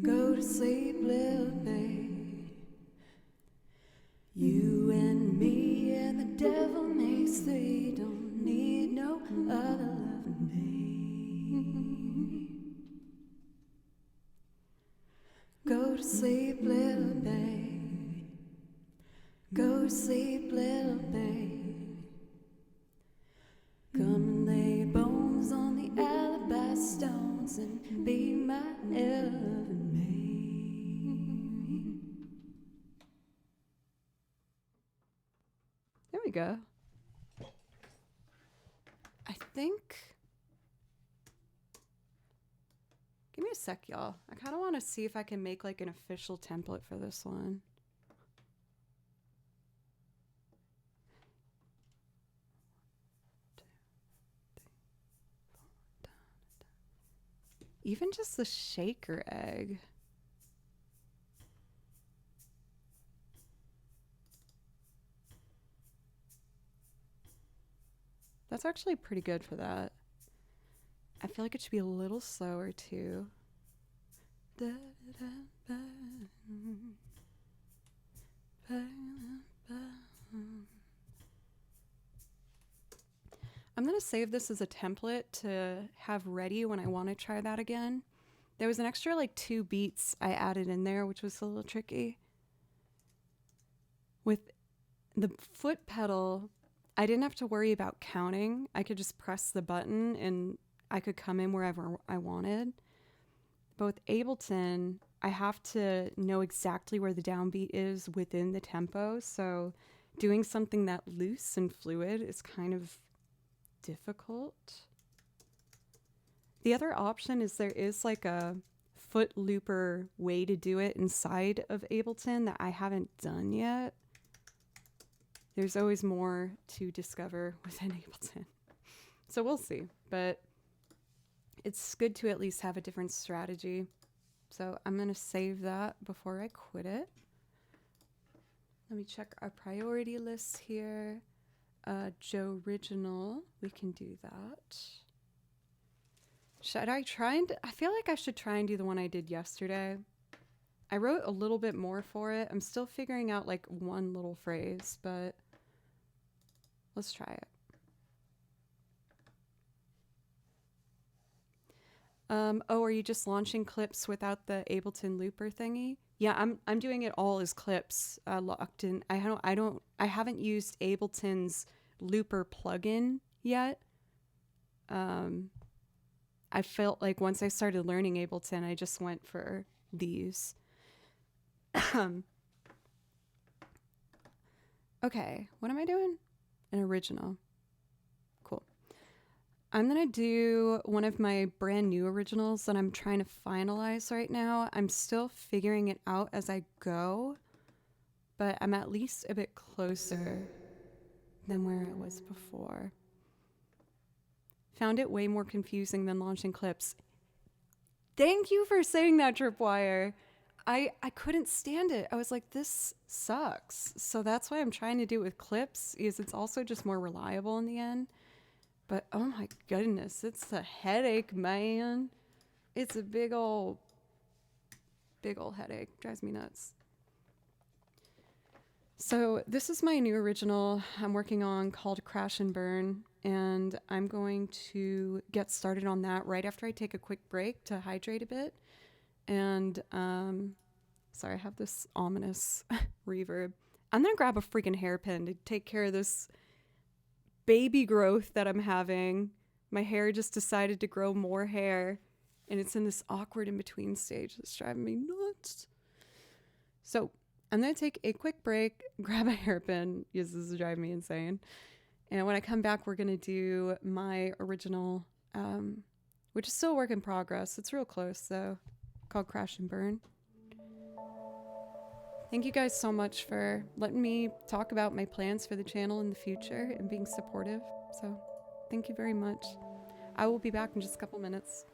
Go to sleep, little babe. You and me and the devil makes three. Don't need no other loving babe. Go to sleep, little babe. Go to sleep, little babe. Come and lay bones on the alibi stones and be my loving babe. There we go. I think. Give me a sec, y'all. I kind of want to see if I can make like an official template for this one. Even just the shaker egg. That's actually pretty good for that. I feel like it should be a little slower too. I'm going to save this as a template to have ready when I want to try that again. There was an extra like 2 beats I added in there, which was a little tricky. With the foot pedal, I didn't have to worry about counting. I could just press the button and I could come in wherever I wanted. But with Ableton, I have to know exactly where the downbeat is within the tempo. So doing something that loose and fluid is kind of difficult. The other option is there is like a foot looper way to do it inside of Ableton that I haven't done yet. There's always more to discover within Ableton. So we'll see, but it's good to at least have a different strategy. So I'm going to save that before I quit it. Let me check our priority lists here. Joe Original, we can do that. Should I try and, I feel like I should try and do the one I did yesterday. I wrote a little bit more for it. I'm still figuring out like one little phrase, but let's try it. Oh, are you just launching clips without the Ableton looper thingy? Yeah, I'm doing it all as clips locked in. I haven't used Ableton's looper plugin yet. I felt like once I started learning Ableton, I just went for these. Okay, what am I doing? An original. Cool. I'm going to do one of my brand new originals that I'm trying to finalize right now. I'm still figuring it out as I go, but I'm at least a bit closer than where I was before. Found it way more confusing than launching clips. Thank you for saying that, Tripwire. I couldn't stand it. I was like, this sucks. So that's why I'm trying to do it with clips, is it's also just more reliable in the end. But oh my goodness, it's a headache, man. It's a big old headache. Drives me nuts. So this is my new original I'm working on called Crash and Burn, and I'm going to get started on that right after I take a quick break to hydrate a bit. And sorry, I have this ominous reverb. I'm gonna grab a freaking hairpin to take care of this baby growth that I'm having. My hair just decided to grow more hair, and it's in this awkward in-between stage that's driving me nuts. So I'm going to take a quick break, grab a hairpin. Yes, this is driving me insane. And when I come back, we're going to do my original, which is still a work in progress. It's real close, though, called Crash and Burn. Thank you guys so much for letting me talk about my plans for the channel in the future and being supportive. So thank you very much. I will be back in just a couple minutes.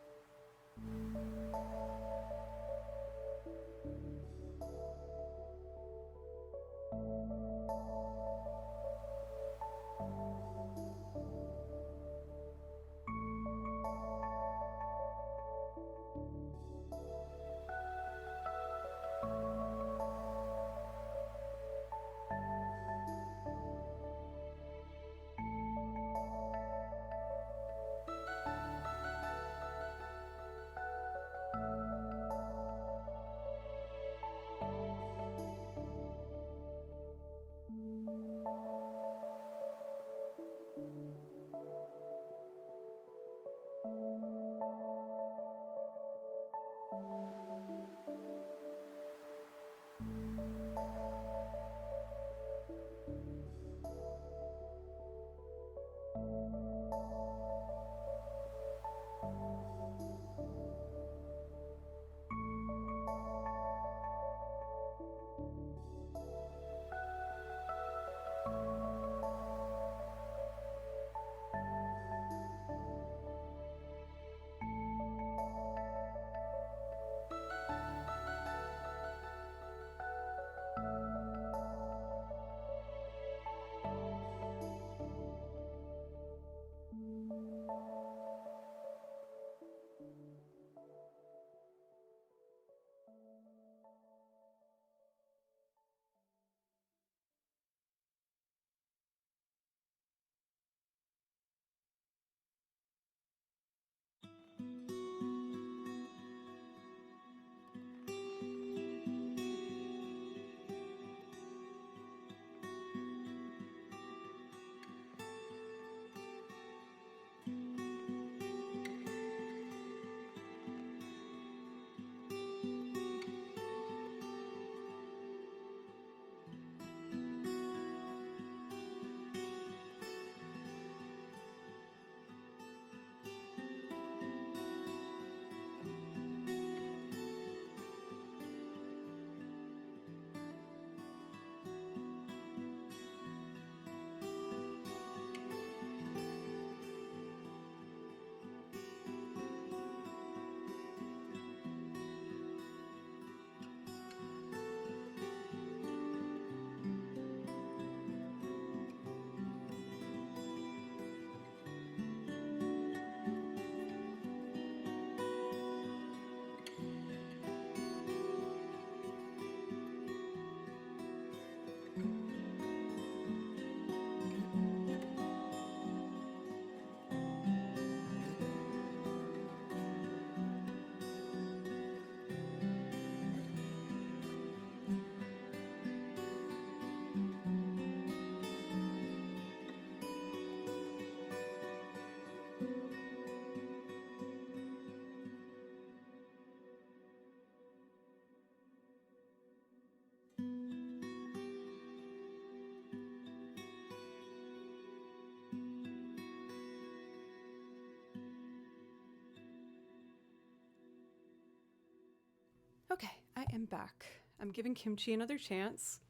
Okay, I am back. I'm giving Kimchi another chance.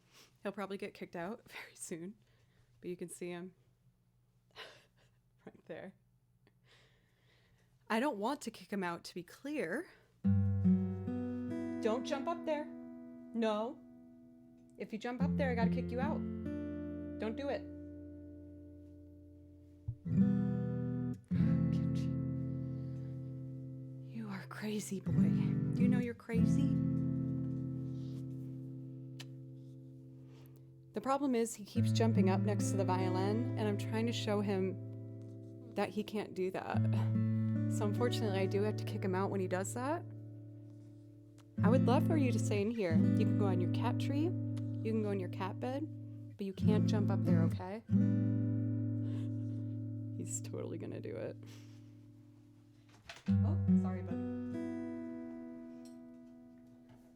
He'll probably get kicked out very soon, but you can see him right there. I don't want to kick him out, to be clear. Don't jump up there. No. If you jump up there, I gotta kick you out. Don't do it. Kimchi. You are crazy, boy. Do you know you're crazy? The problem is he keeps jumping up next to the violin, and I'm trying to show him that he can't do that. So unfortunately, I do have to kick him out when he does that. I would love for you to stay in here. You can go on your cat tree, you can go in your cat bed, but you can't jump up there, okay? He's totally gonna do it. Oh, sorry, buddy.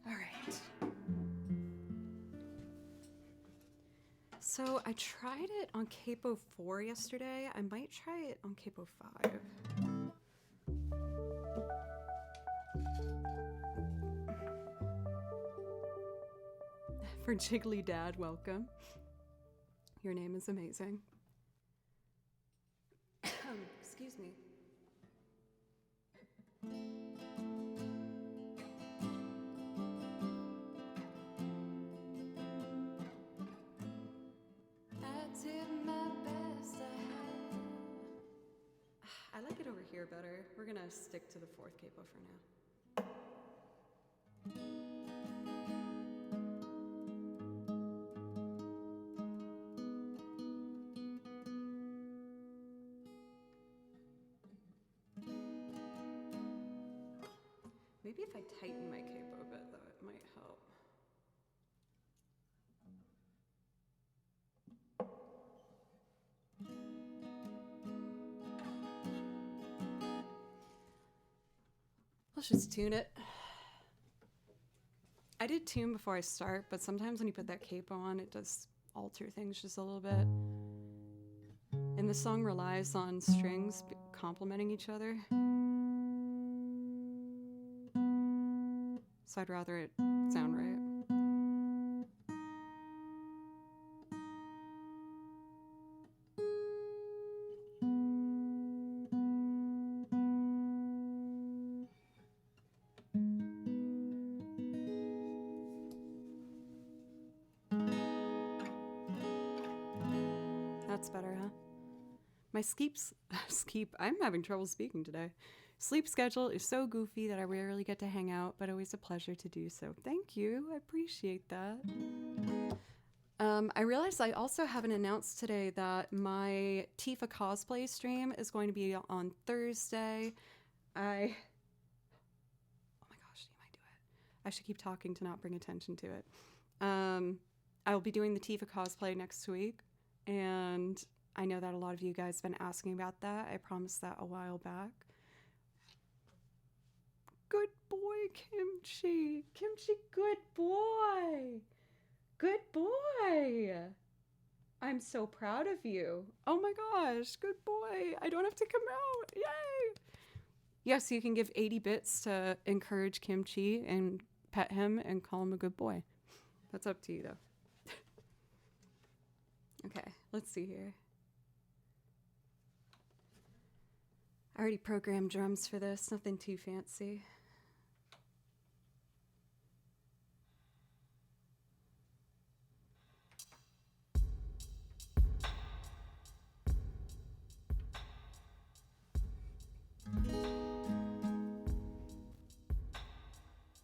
All right. So I tried it on Capo 4 yesterday. I might try it on Capo 5. For Jiggly Dad, welcome. Your name is amazing. Excuse me. I did my best. I like it over here better. We're gonna stick to the fourth capo for now. Maybe if I tighten my capo a bit, though, it might help. Let's just tune it. I did tune before I start, but sometimes when you put that capo on, it does alter things just a little bit. And the song relies on strings complementing each other. So I'd rather it sound right. That's better, huh? My I'm having trouble speaking today. Sleep schedule is so goofy that I rarely get to hang out, but always a pleasure to do so. Thank you. I appreciate that. I realized I also haven't announced today that my Tifa cosplay stream is going to be on Thursday. Oh my gosh, you might do it. I should keep talking to not bring attention to it. I will be doing the Tifa cosplay next week, and I know that a lot of you guys have been asking about that. I promised that a while back. Good boy, Kimchi. Kimchi, good boy. Good boy. I'm so proud of you. Oh my gosh, good boy. I don't have to come out. Yay. Yes, you can give 80 bits to encourage Kimchi and pet him and call him a good boy. That's up to you, though. Okay, let's see here. I already programmed drums for this, nothing too fancy.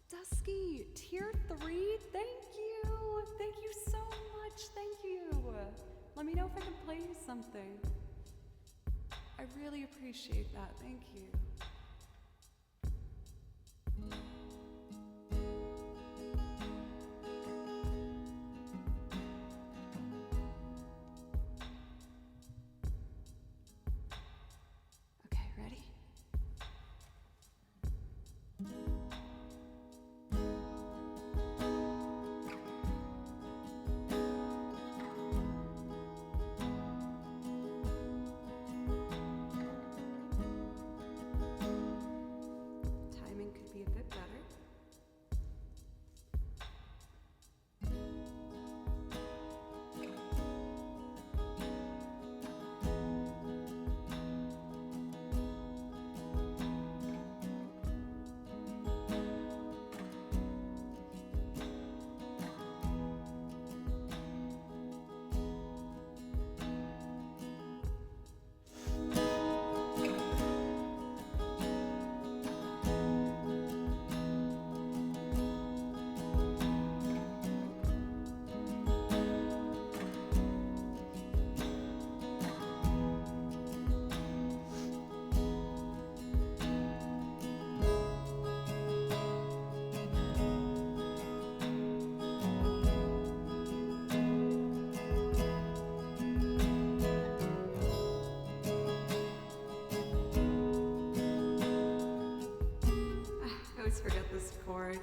Dusky, tier 3, thank you. Thank you so much, thank you. Let me know if I can play you something. I really appreciate that, thank you. Okay, ready? Timing could be a bit better. I always forget this chord.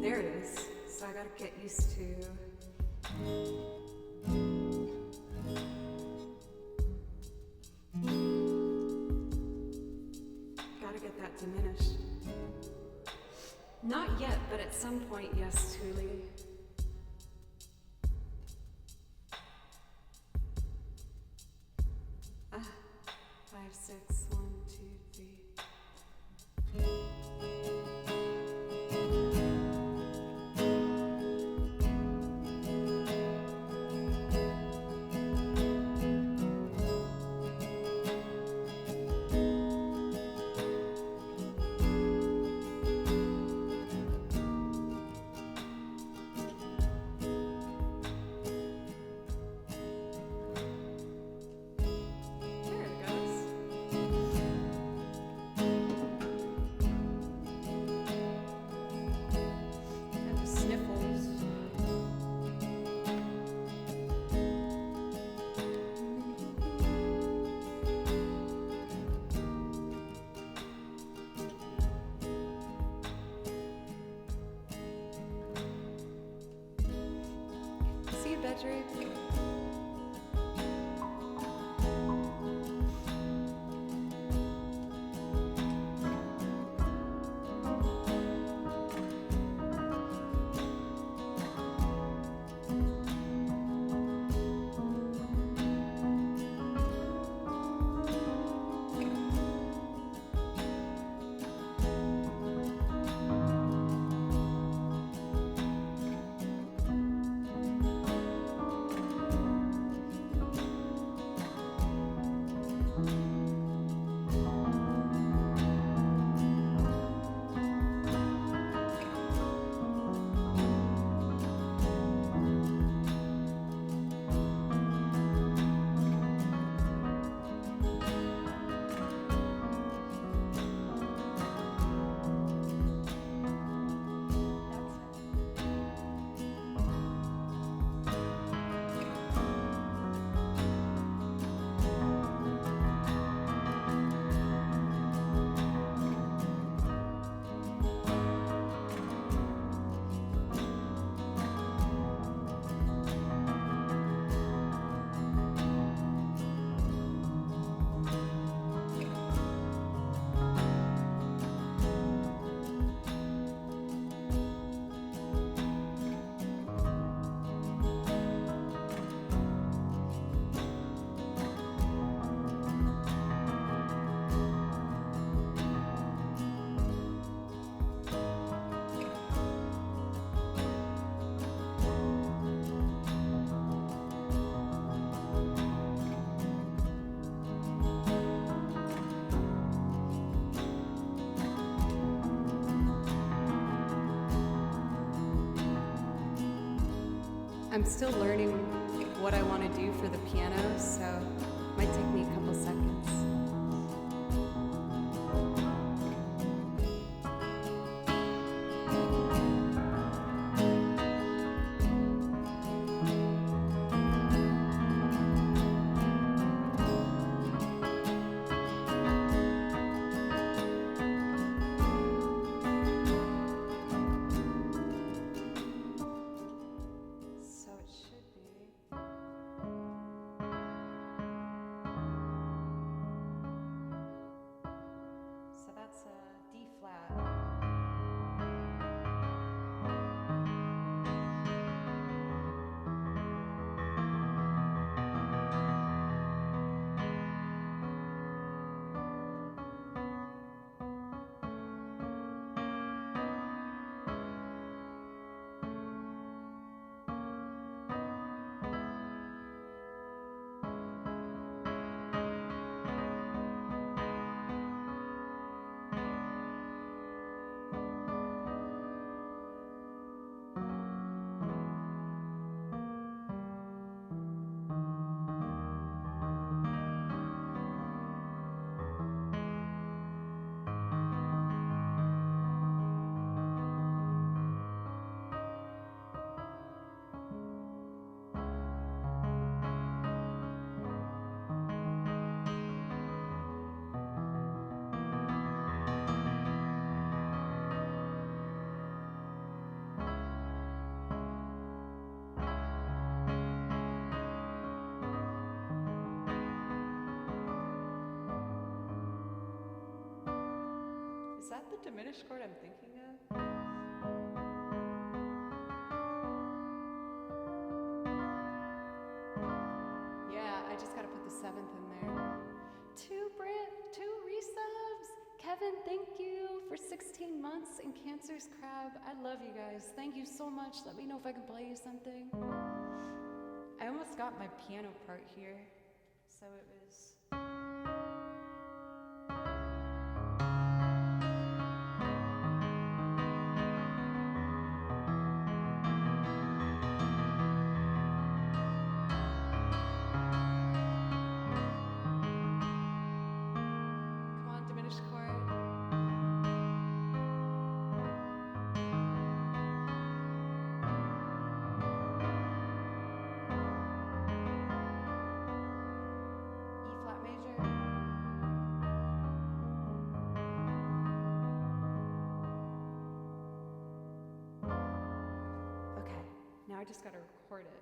There it is. So I gotta get used to. Gotta get that diminished. Not yet, but at some point, yes, Thule. sweet Bedrick. I'm still learning what I want to do for the piano, so it might take me a couple seconds. Is that the diminished chord I'm thinking of? Yeah, I just gotta put the 7th in there. 2 resubs! Kevin, thank you for 16 months in Cancer's Crab. I love you guys. Thank you so much. Let me know if I can play you something. I almost got my piano part here, so it was... I just gotta record it.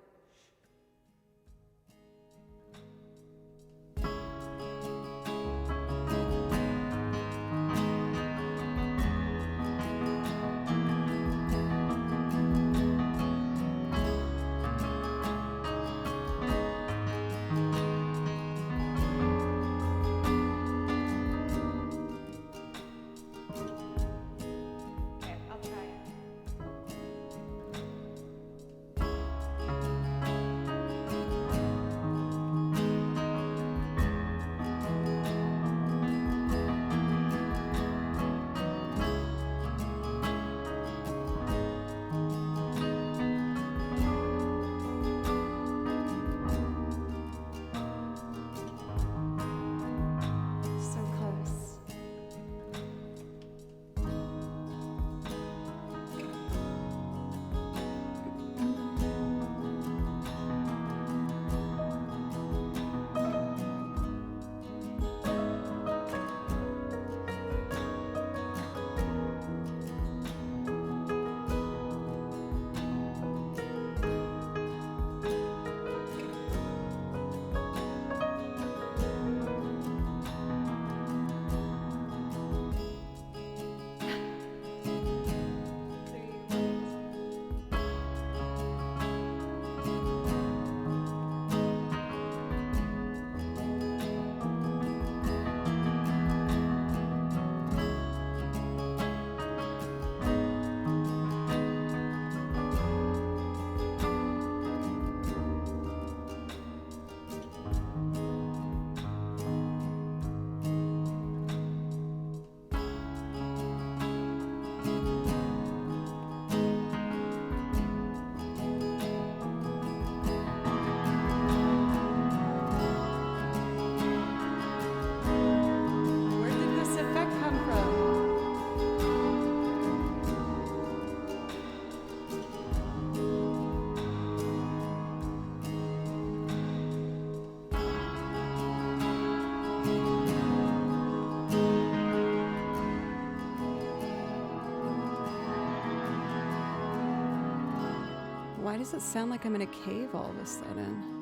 Why does it sound like I'm in a cave all of a sudden?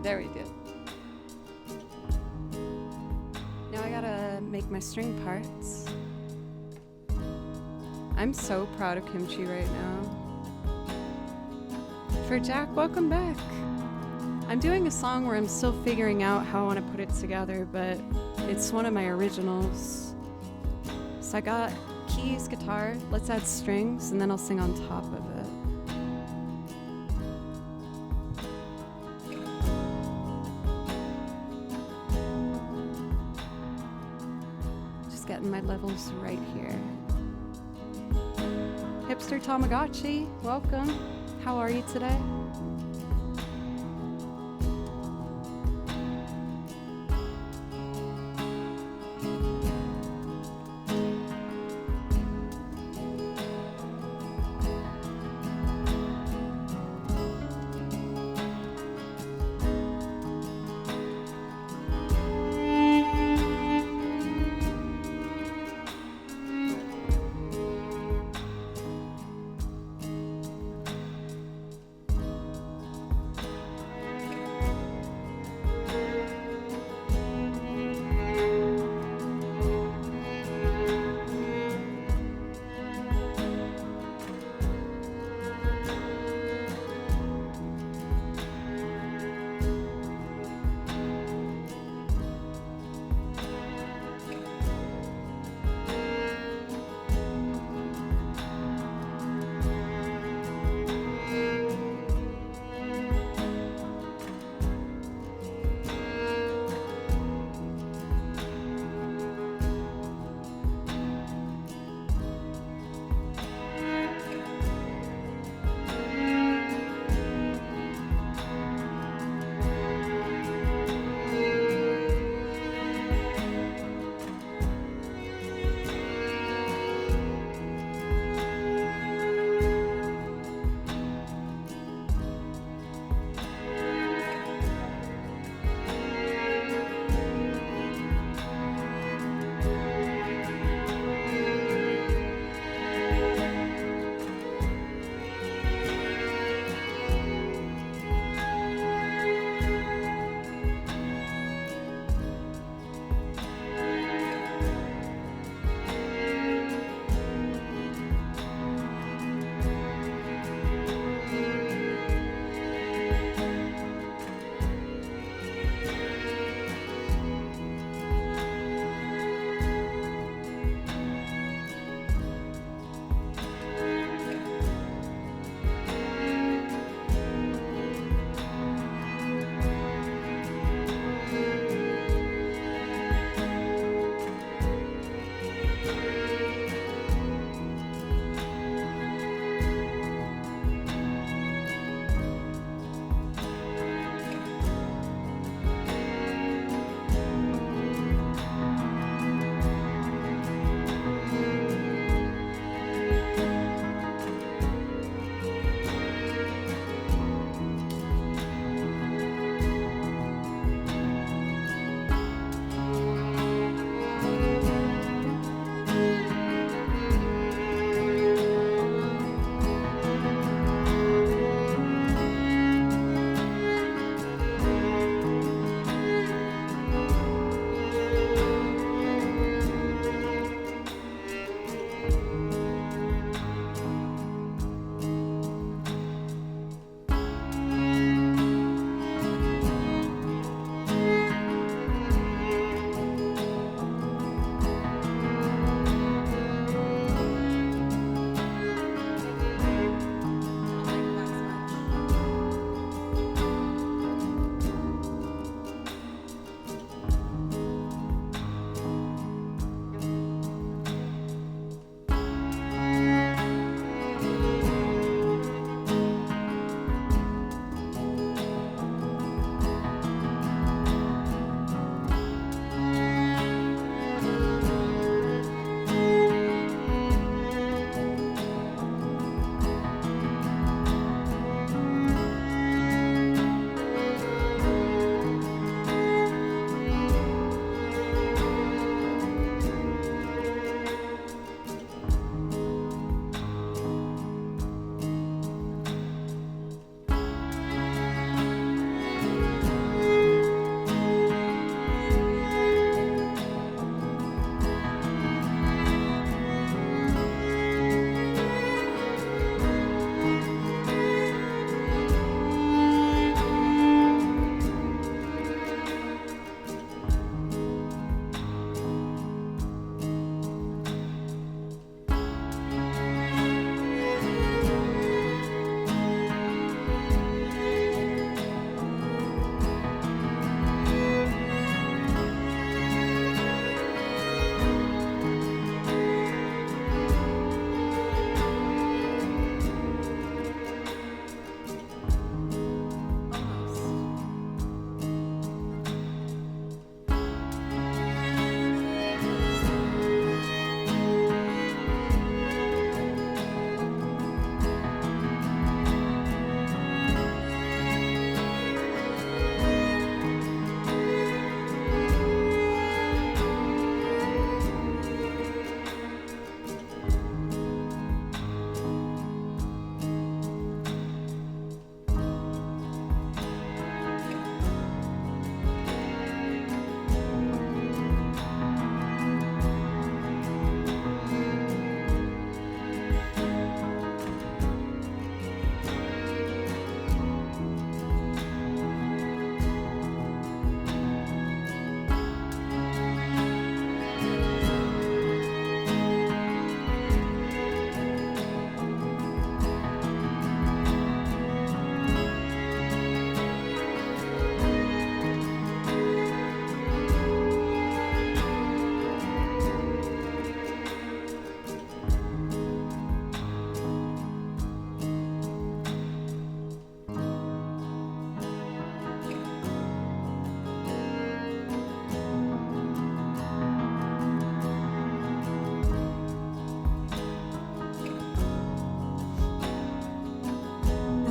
There we go. Now I gotta make my string parts. I'm so proud of Kimchi right now. For Jack, welcome back. I'm doing a song where I'm still figuring out how I want to put it together, but it's one of my originals. So I got keys, guitar, let's add strings, and then I'll sing on top of it. Getting my levels right here. Hipster Tamagotchi, welcome. How are you today?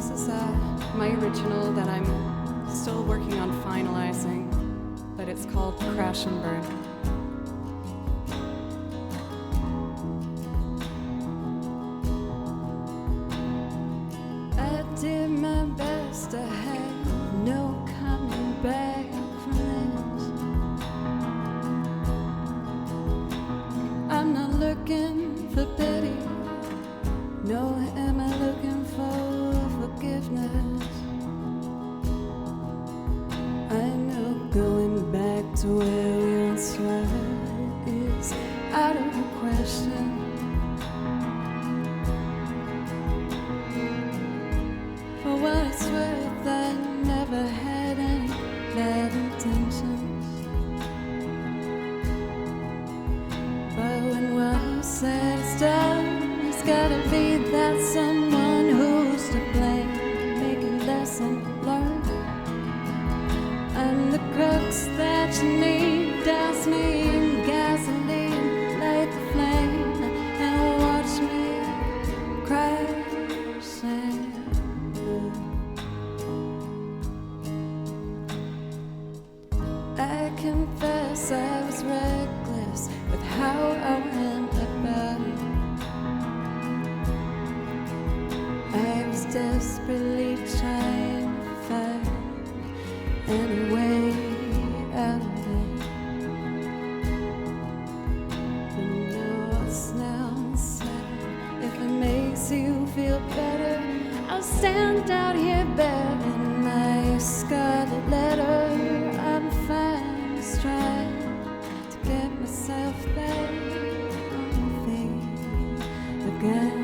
This is my original that I'm still working on finalizing, but it's called Crash and Burn. I did my best, I had no coming back from this. I'm not looking for pity, nor am I looking for forgiveness. I know going back to where we once were is out of the question. For what it's worth, I never had any bad intentions. But when we're said it's done, it's gotta be that someone who's to blame, making lesson learned. I'm the crux that you need, douse me in gasoline, light the flame, and watch me crash and burn. I confess I was reckless with how I went about it. I was desperately trying to find any way out of it. But now it's now settled. If it makes you feel better, I'll stand out here bearing my scarlet letter. I'm fine, just trying to get myself back on my feet again.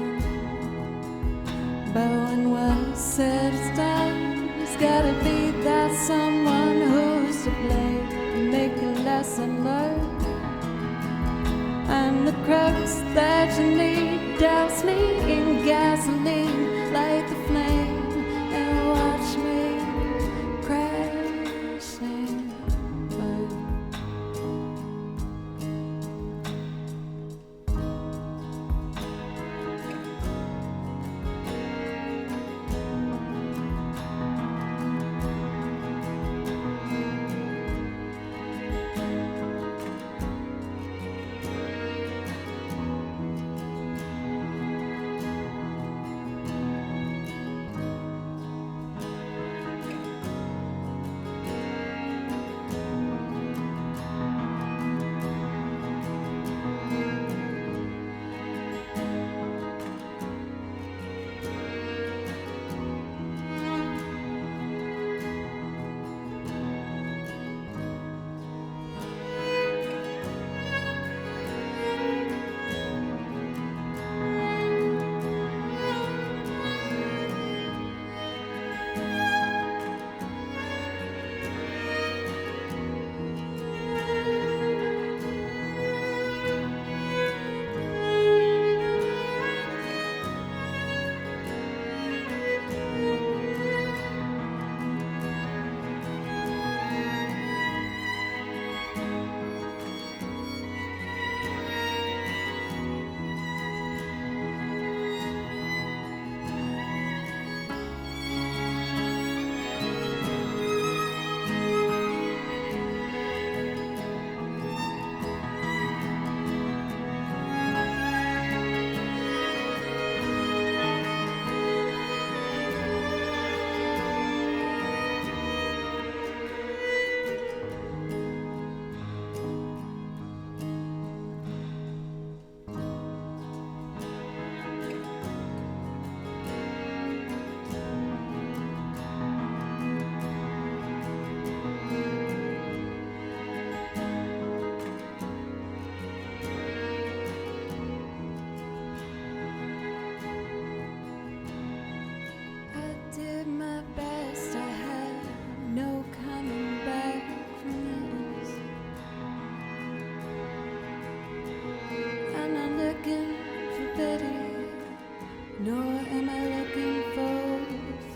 But when what's said is done, it's gotta be that someone who's to blame and make a lesson learned. I'm the crux that you need, douse me in gasoline, light the flame, and watch me crash and burn.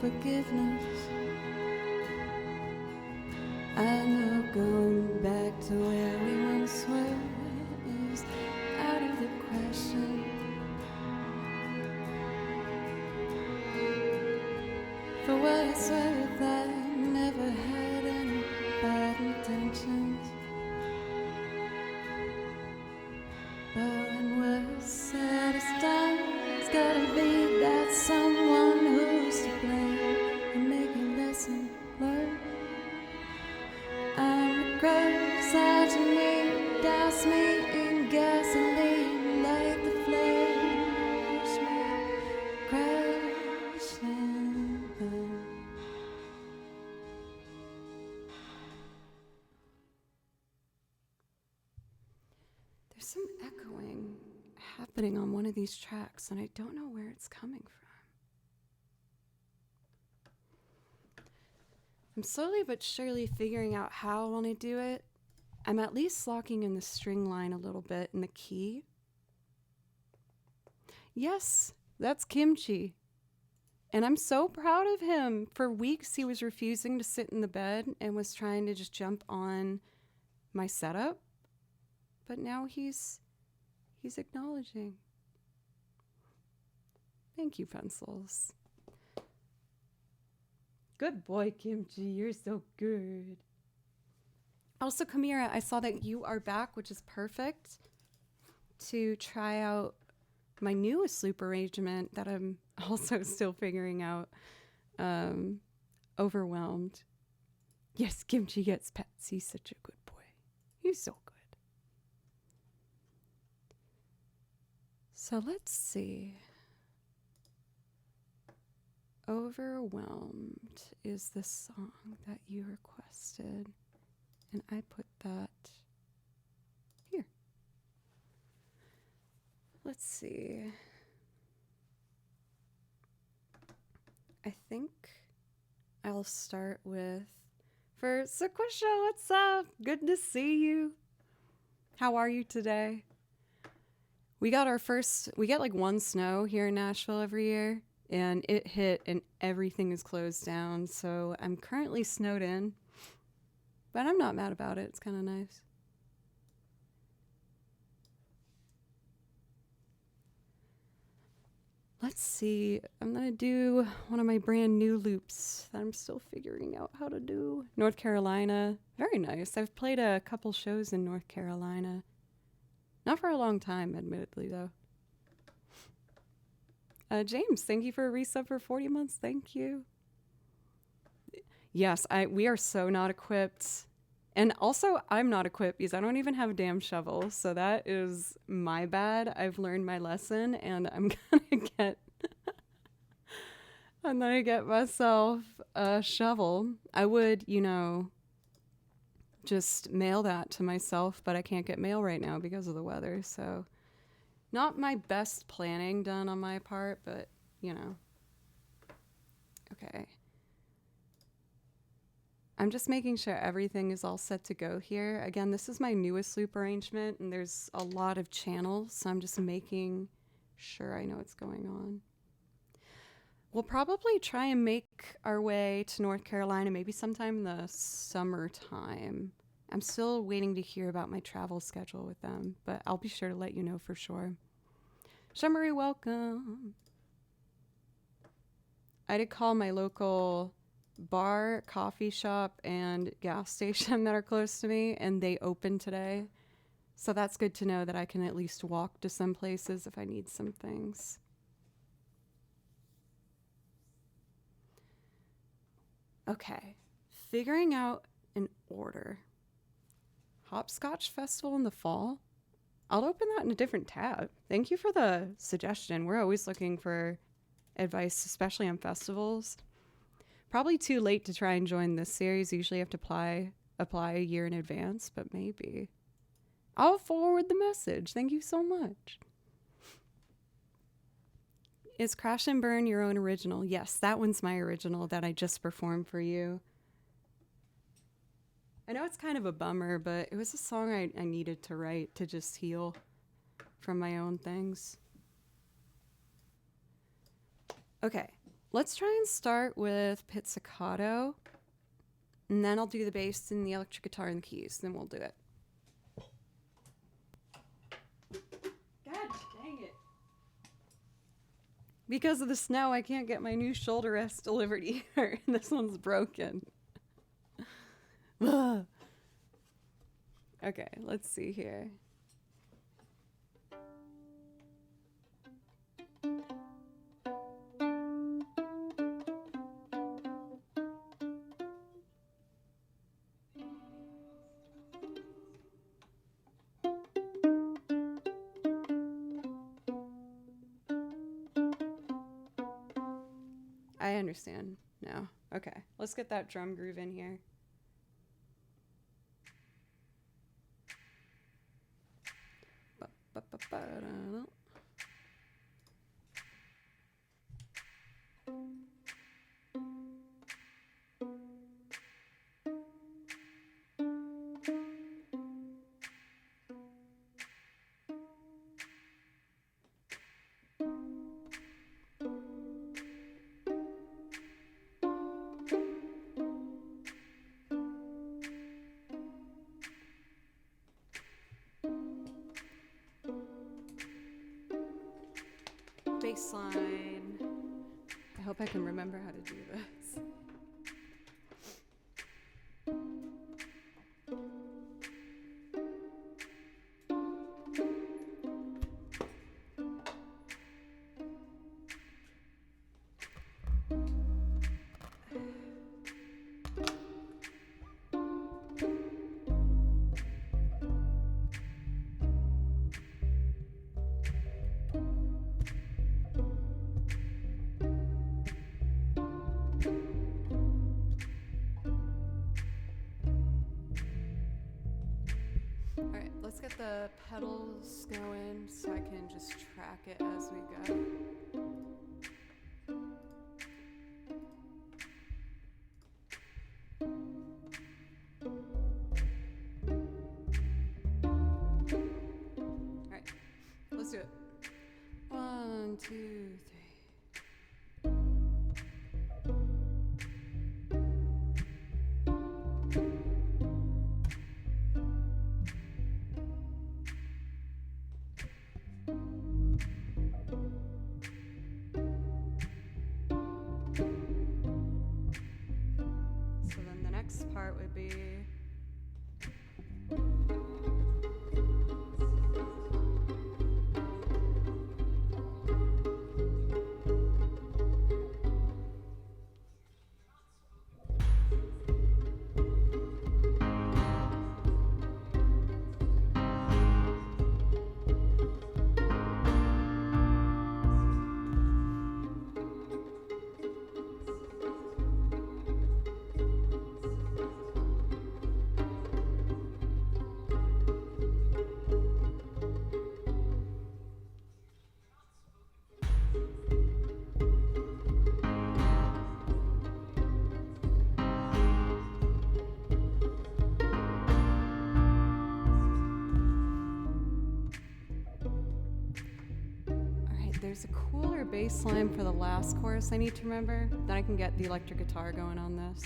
Forgiveness. I know going back to where we once were is out of the question. For what it's worth, I never had any bad intentions. But when we're said it's done, it's gotta be that someone who's to blame and make a lesson learned. I'm a gross out to me, douse me in gasoline, light the flames, crash and burn. There's some echoing happening on one of these tracks, and I don't know where it's coming from. I'm slowly but surely figuring out how I want to do it. I'm at least locking in the string line a little bit in the key. Yes, that's Kimchi. And I'm so proud of him. For weeks, he was refusing to sit in the bed and was trying to just jump on my setup. But now he's acknowledging. Thank you, pencils. Good boy, Kimchi. You're so good. Also, Kamira, I saw that you are back, which is perfect, to try out my newest loop arrangement that I'm also still figuring out. Overwhelmed. Yes, Kimchi gets pets. He's such a good boy. He's so good. So let's see. Overwhelmed is the song that you requested, and I put that here. Let's see. I think I'll start with, for Sequisha, what's up? Good to see you. How are you today? We get like one snow here in Nashville every year. And it hit and everything is closed down. So I'm currently snowed in. But I'm not mad about it. It's kind of nice. Let's see. I'm going to do one of my brand new loops that I'm still figuring out how to do. North Carolina. Very nice. I've played a couple shows in North Carolina. Not for a long time, admittedly, though. James, thank you for a resub for 40 months. Thank you. Yes, we are so not equipped. And also, I'm not equipped because I don't even have a damn shovel. So that is my bad. I've learned my lesson, and I'm gonna get myself a shovel. I would, just mail that to myself, but I can't get mail right now because of the weather. So not my best planning done on my part, but, Okay. I'm just making sure everything is all set to go here. Again, this is my newest loop arrangement, and there's a lot of channels, so I'm just making sure I know what's going on. We'll probably try and make our way to North Carolina maybe sometime in the summertime. I'm still waiting to hear about my travel schedule with them, but I'll be sure to let you know for sure. Shemari, welcome. I did call my local bar, coffee shop, and gas station that are close to me, and they open today. So that's good to know that I can at least walk to some places if I need some things. Okay, figuring out an order. Hopscotch Festival in the fall? I'll open that in a different tab. Thank you for the suggestion. We're always looking for advice, especially on festivals. Probably too late to try and join this series. Usually have to apply a year in advance, but maybe. I'll forward the message. Thank you so much. Is Crash and Burn your own original? Yes, that one's my original that I just performed for you. I know it's kind of a bummer, but it was a song I needed to write to just heal from my own things. Okay, let's try and start with pizzicato, and then I'll do the bass and the electric guitar and the keys, then we'll do it. God dang it. Because of the snow, I can't get my new shoulder rest delivered either. And this one's broken. Okay, let's see here. I understand now. Okay, let's get that drum groove in here. Bass line. I hope I can remember how to do this. Alright, let's get the pedals going so I can just track it as we go. Alright, let's do it. 1, 2, 3. Part would be there's a cooler bass line for the last chorus I need to remember. Then I can get the electric guitar going on this.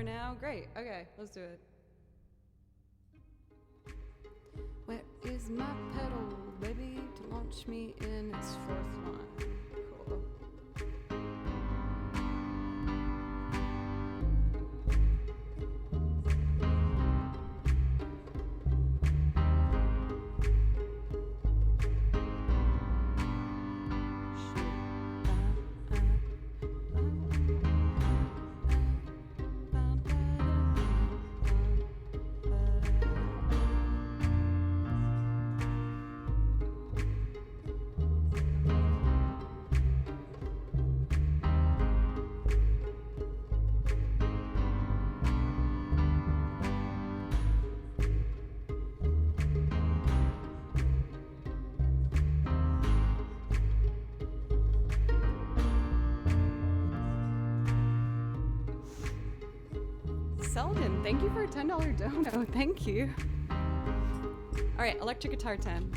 Now, great. Okay, let's do it. Where is my pedal, baby, to launch me in its fourth line? Cool. Selden, thank you for a $10 dono. Thank you. All right, electric guitar 10.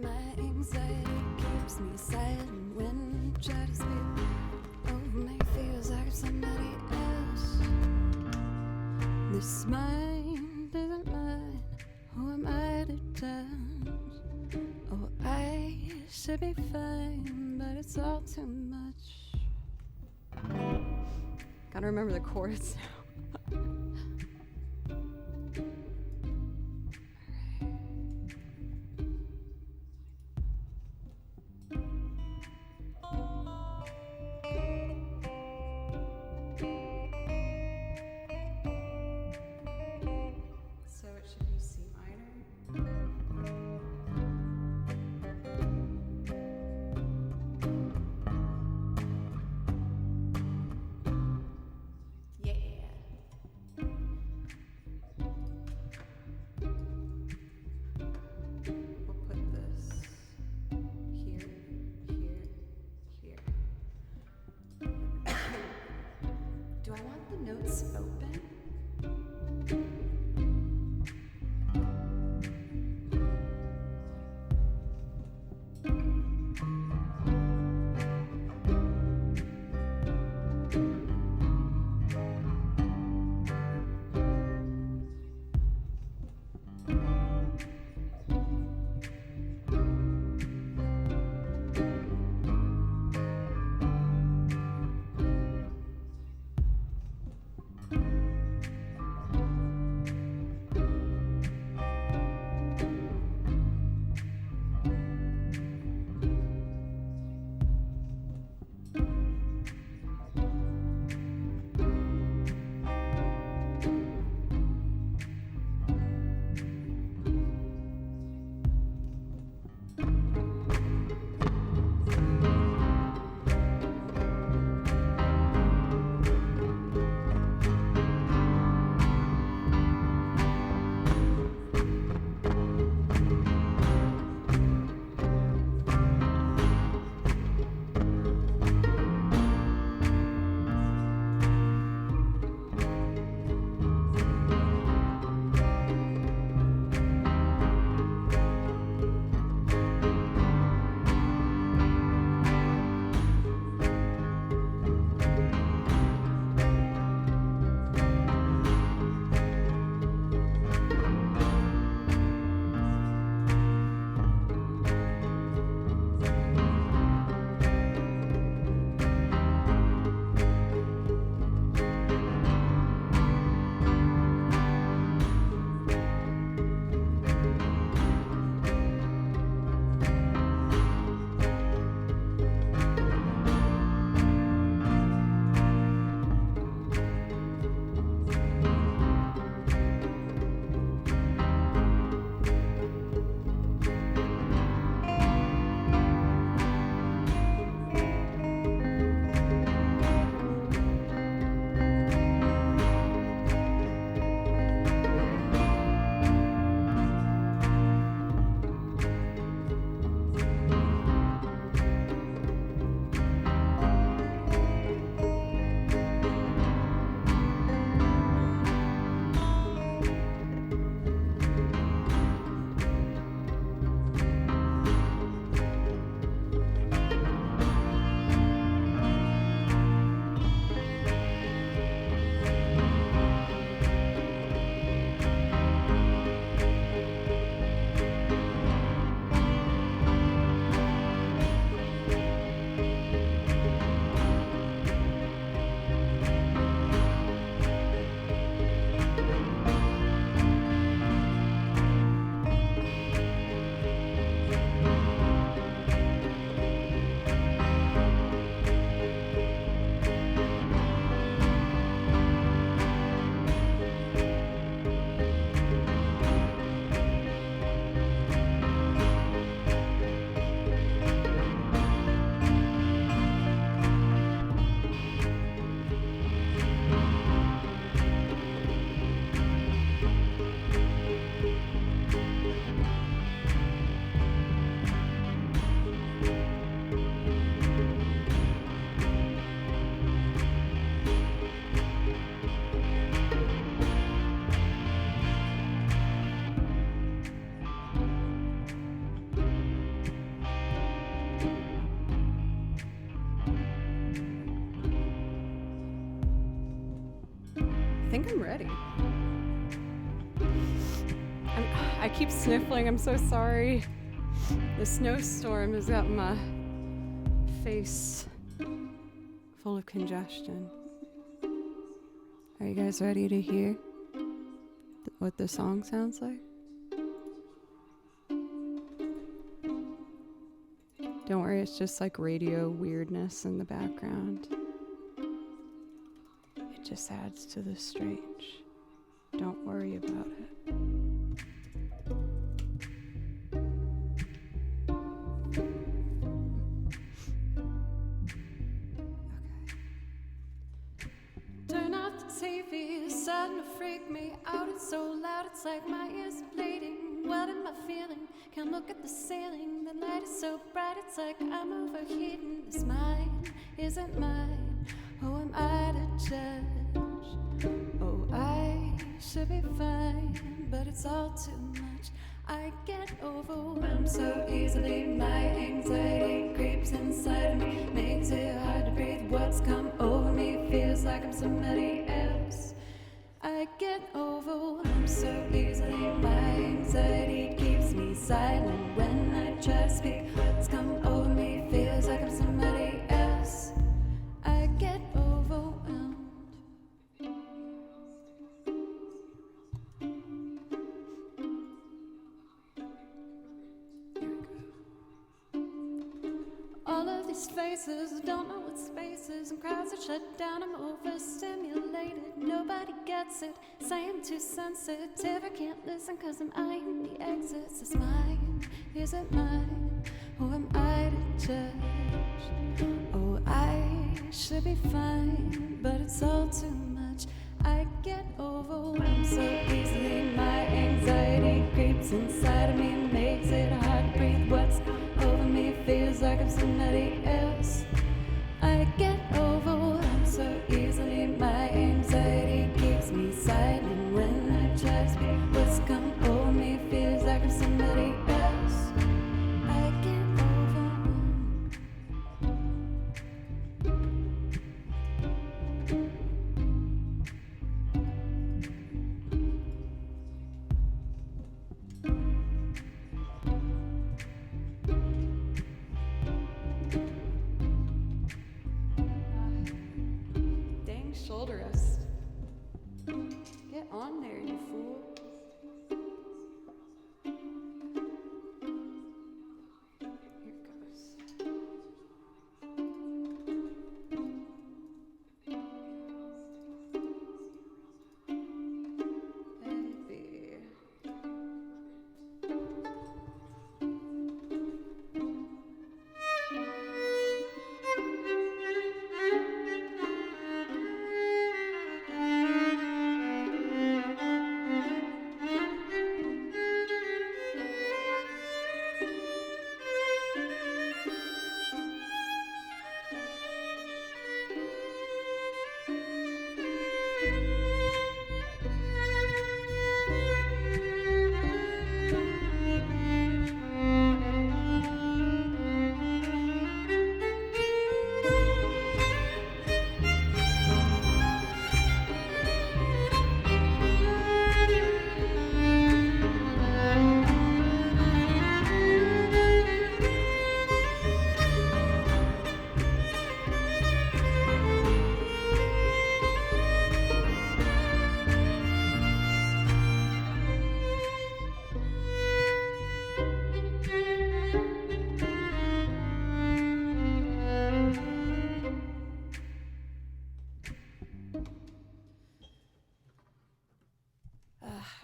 My anxiety keeps me silent when I try to speak. Oh, my feels like somebody else. This mind isn't mine. Who am I to judge? Oh, I should be fine, but it's all too much. Gotta remember the chords now. So it should be C minor. Do I want the notes open? think I'm ready. I keep sniffling, I'm so sorry. The snowstorm has got my face full of congestion. Are you guys ready to hear what the song sounds like? Don't worry, it's just like radio weirdness in the background. It just adds to the strange. Don't worry about it. Turn off the TV, it's starting to freak me out. It's so loud, it's like my ears bleeding. What am I feeling? Can't look at the ceiling. The light is so bright, it's like I'm overheating. This mine isn't mine. Who am I to judge? Oh, I should be fine, but it's all too much. I get overwhelmed so easily. My anxiety creeps inside of me, makes it hard to breathe. What's come over me feels like I'm somebody else. I get overwhelmed so easily. My anxiety keeps me silent when I try to speak. What's come over me feels like I'm somebody else. I get overwhelmed. All of these faces don't know what space is, and crowds are shut down. I'm overstimulated, nobody gets it. Say I'm too sensitive, I can't listen cause I'm eyeing the exits. It's mine, isn't mine. Who am I to judge? Oh, I should be fine, but it's all too much. I get overwhelmed so easily. My anxiety creeps inside of me, makes it hard to breathe. What's over me feels like I'm somebody else. I get overwhelmed so easily. My anxiety keeps me silent when I try to speak. What's come over me feels like I'm somebody else. I get overwhelmed. Dang shoulder rest. Get on there, you fool. Here it goes. Baby.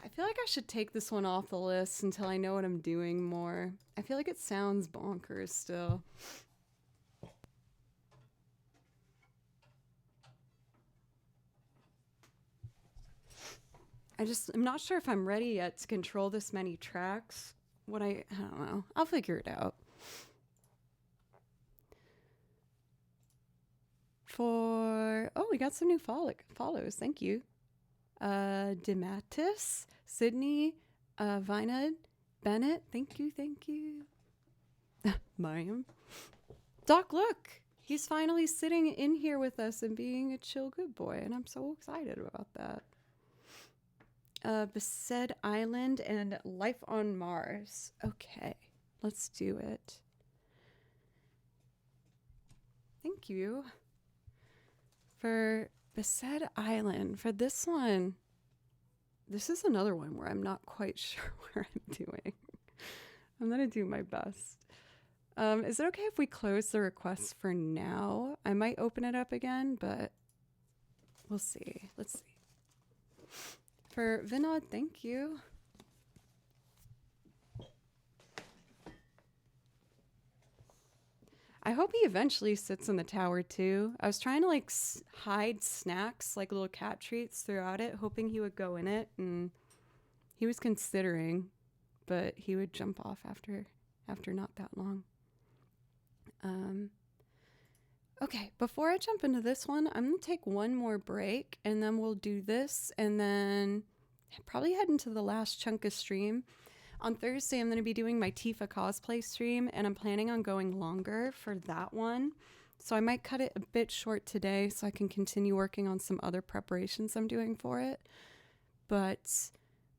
I feel like I should take this one off the list until I know what I'm doing more. I feel like it sounds bonkers still. I'm not sure if I'm ready yet to control this many tracks. I don't know. I'll figure it out. We got some new follows. Thank you. Dematis, Sydney, Vinad, Bennett. Thank you. Mariam. Doc, look. He's finally sitting in here with us and being a chill good boy, and I'm so excited about that. Besaid Island and Life on Mars. Okay, let's do it. Thank you. For Besaid Island, for this one, this is another one where I'm not quite sure what I'm doing. I'm going to do my best. Is it okay if we close the requests for now? I might open it up again, but we'll see. Let's see. For Vinod, thank you. I hope he eventually sits in the tower too. I was trying to like hide snacks, like little cat treats throughout it, hoping he would go in it, and he was considering, but he would jump off after not that long. Okay, before I jump into this one, I'm going to take one more break, and then we'll do this, and then probably head into the last chunk of stream. On Thursday, I'm going to be doing my Tifa cosplay stream, and I'm planning on going longer for that one. So I might cut it a bit short today so I can continue working on some other preparations I'm doing for it. But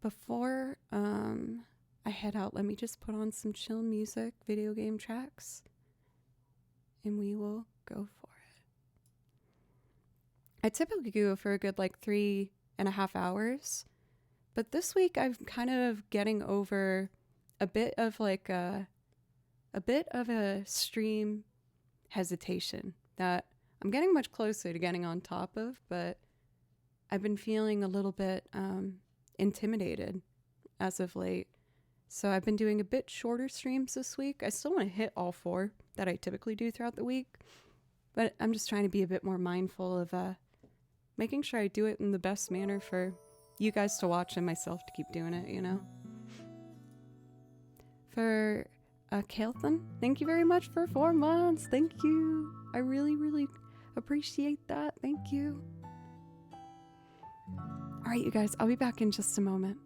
before I head out, let me just put on some chill music, video game tracks, and we will go for it. I typically go for a good like 3.5 hours, but this week I'm kind of getting over a bit of like a bit of a stream hesitation that I'm getting much closer to getting on top of, but I've been feeling a little bit intimidated as of late. So I've been doing a bit shorter streams this week. I still want to hit all 4 that I typically do throughout the week, but I'm just trying to be a bit more mindful of making sure I do it in the best manner for you guys to watch and myself to keep doing it, you know? For Kaelton, thank you very much for 4 months. Thank you. I really, really appreciate that. Thank you. All right, you guys, I'll be back in just a moment.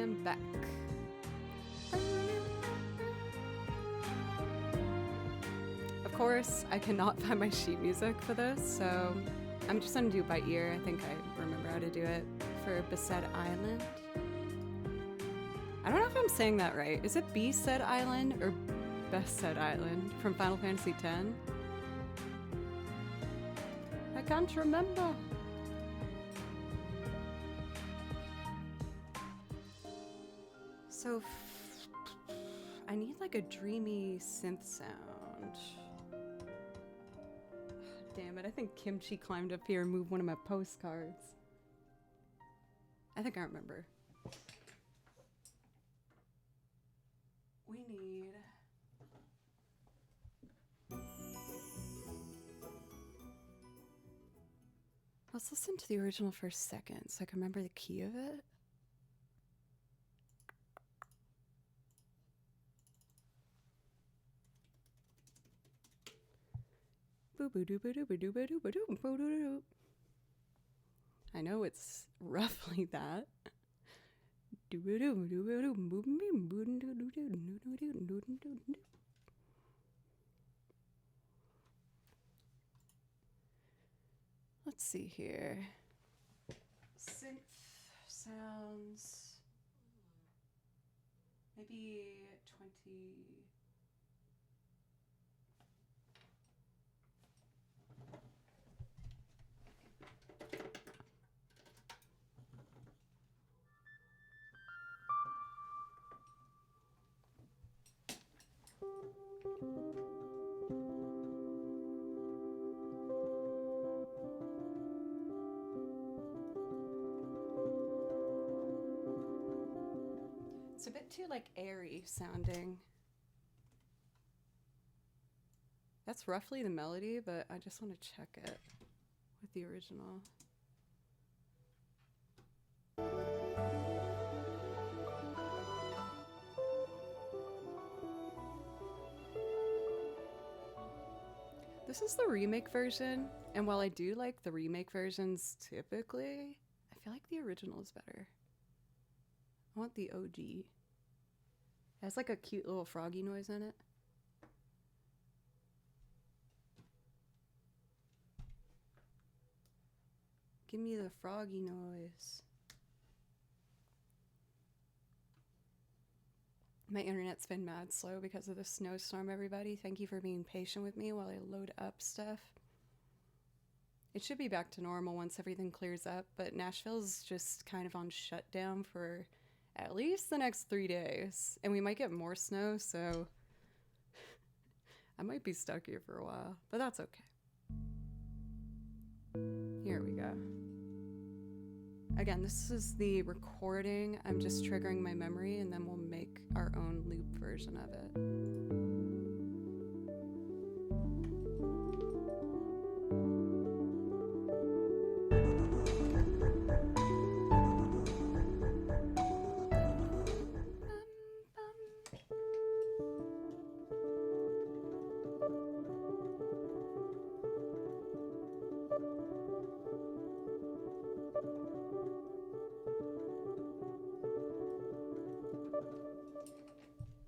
am back. Of course, I cannot find my sheet music for this, so I'm just gonna do it by ear. I think I remember how to do it for Beset Island. I don't know if I'm saying that right. Is it Beset Island or Beset Island from Final Fantasy X? I can't remember. So I need like a dreamy synth sound. Damn it, I think Kimchi climbed up here and moved one of my postcards. I think I remember. We need... Let's listen to the original for a second so I can remember the key of it. I know it's roughly that. Let's see here. Synth sounds. Maybe 20. It's a bit too like airy sounding. That's roughly the melody, but I just want to check it with the original. This is the remake version, and while I do like the remake versions typically, I feel like the original is better. I want the OG. It has like a cute little froggy noise in it. Give me the froggy noise. My internet's been mad slow because of the snowstorm, everybody. Thank you for being patient with me while I load up stuff. It should be back to normal once everything clears up, but Nashville's just kind of on shutdown for at least the next 3 days. And we might get more snow, so I might be stuck here for a while, but that's okay. Here we go. Again, this is the recording. I'm just triggering my memory, and then we'll make our own loop version of it.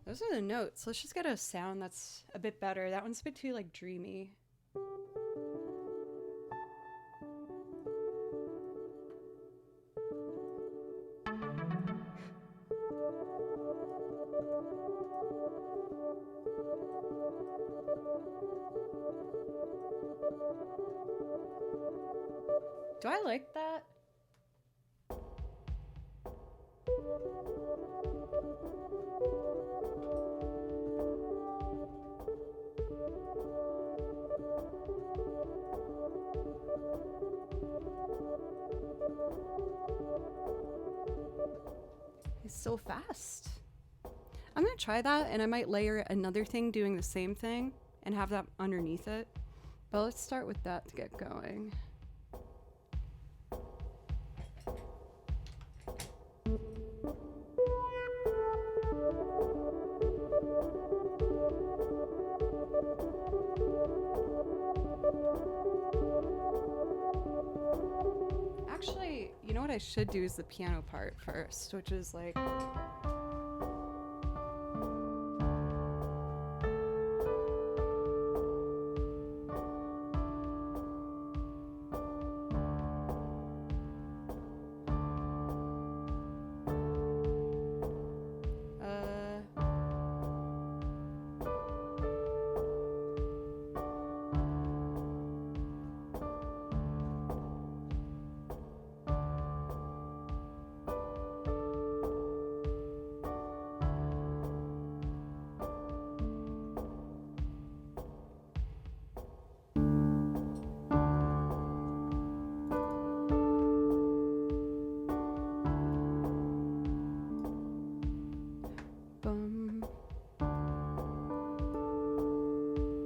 Those are the notes. Let's just get a sound that's a bit better. That one's a bit too like dreamy. Do I like that? It's so fast. I'm gonna try that, and I might layer another thing doing the same thing and have that underneath it. But let's start with that to get going. Actually, you know what I should do is the piano part first, which is like...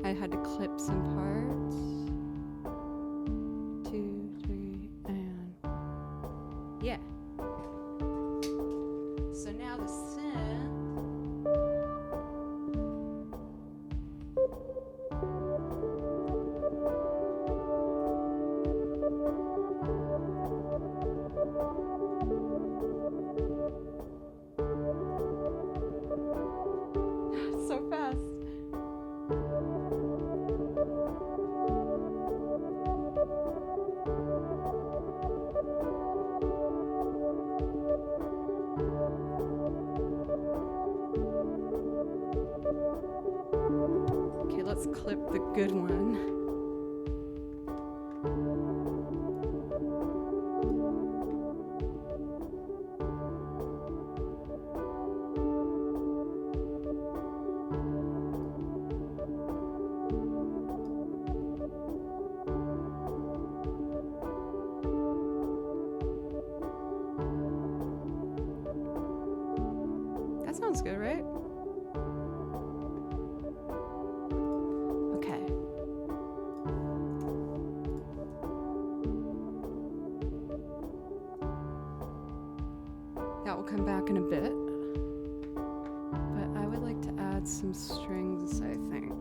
I had to clip some parts. 2, 3, and yeah. So now the synth. So fast. Okay, let's clip the good one. That sounds good, right? Okay. That will come back in a bit. But I would like to add some strings, I think.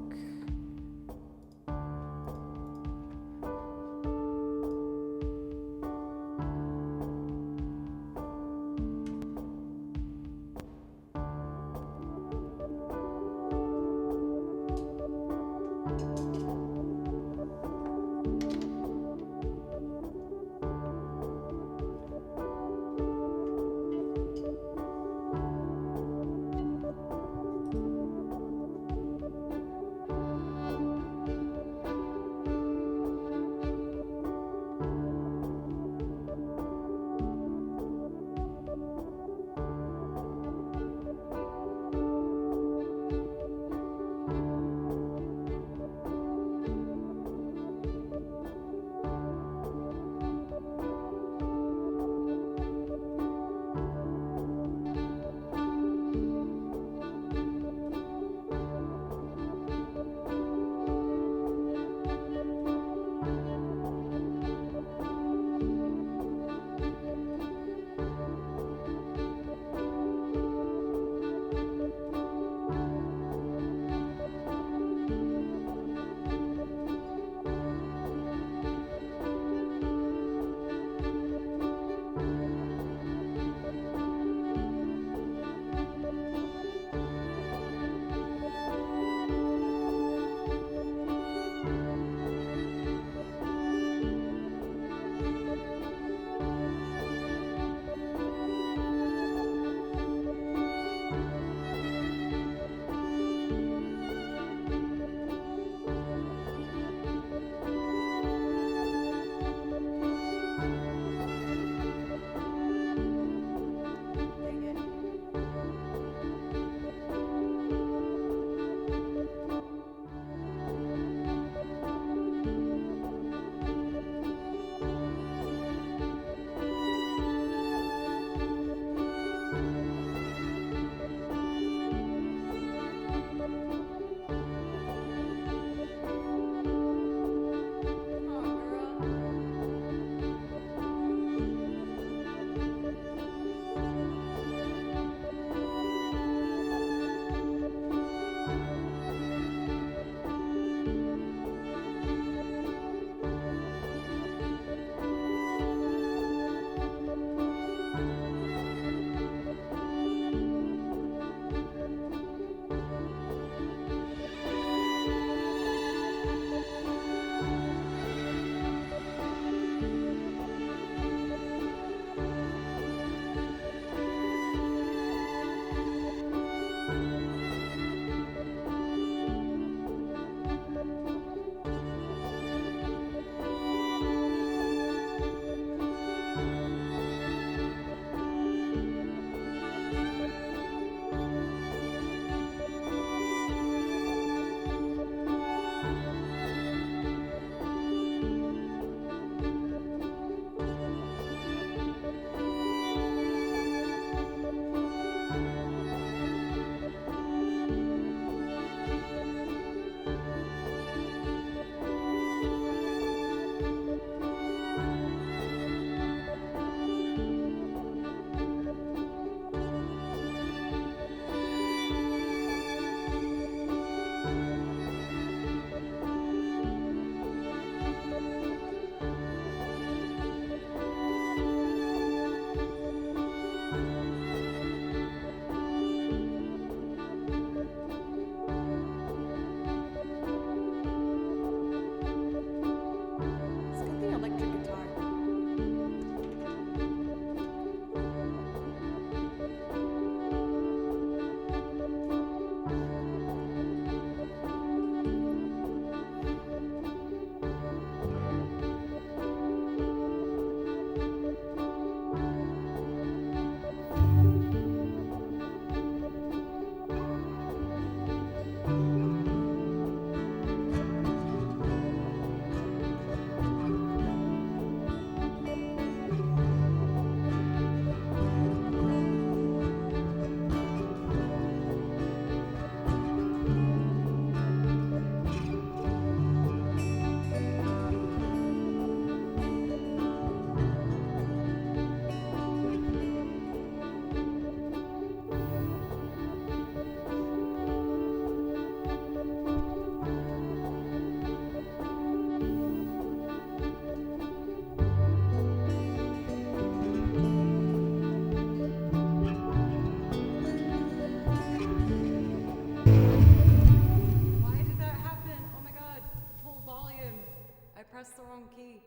pressed the wrong key.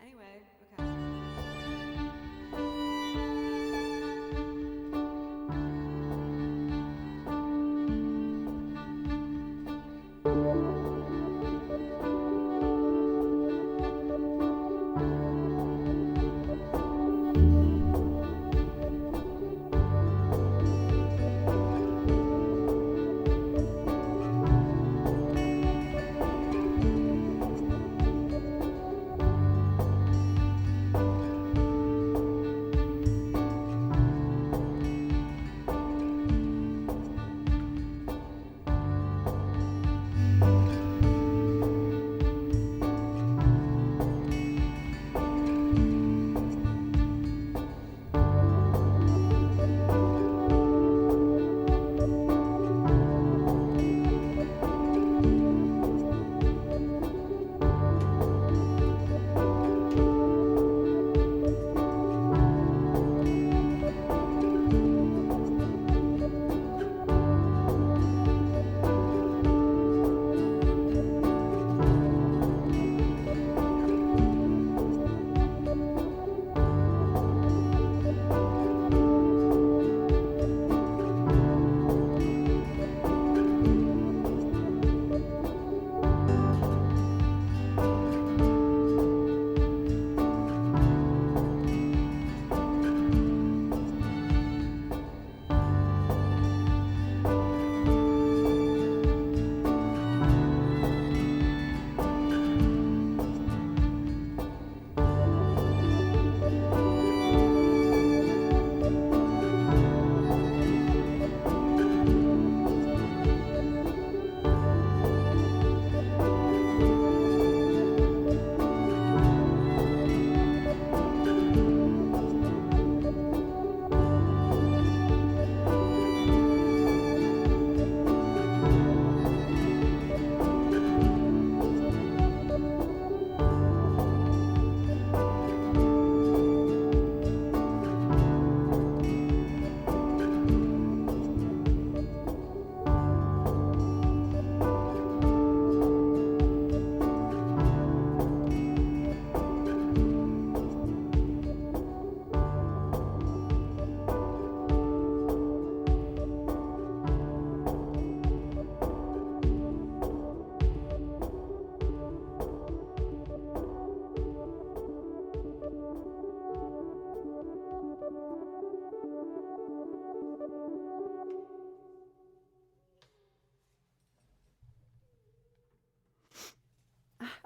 Anyway, okay.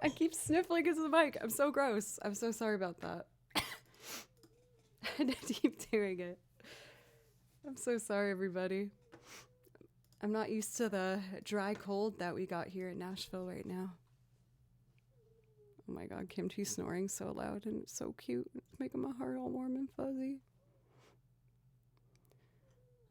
I keep sniffling into the mic. I'm so gross. I'm so sorry about that. I keep doing it. I'm so sorry, everybody. I'm not used to the dry cold that we got here in Nashville right now. Oh my god, Kimchi's snoring so loud and it's so cute. It's making my heart all warm and fuzzy.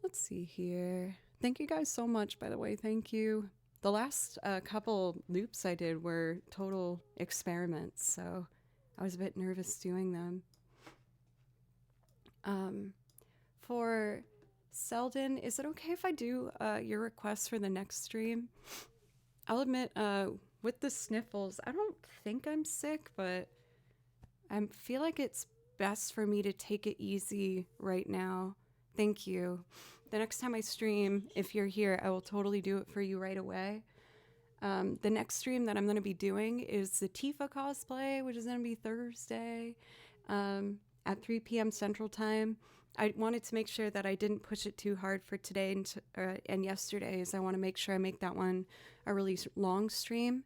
Let's see here. Thank you guys so much, by the way. Thank you. The last couple loops I did were total experiments, so I was a bit nervous doing them. For Selden, is it okay if I do your request for the next stream? I'll admit, with the sniffles, I don't think I'm sick, but I feel like it's best for me to take it easy right now. Thank you. The next time I stream, if you're here, I will totally do it for you right away. The next stream that I'm going to be doing is the Tifa cosplay, which is going to be Thursday at 3 p.m. Central Time. I wanted to make sure that I didn't push it too hard for today and yesterday's. I want to make sure I make that one a really long stream.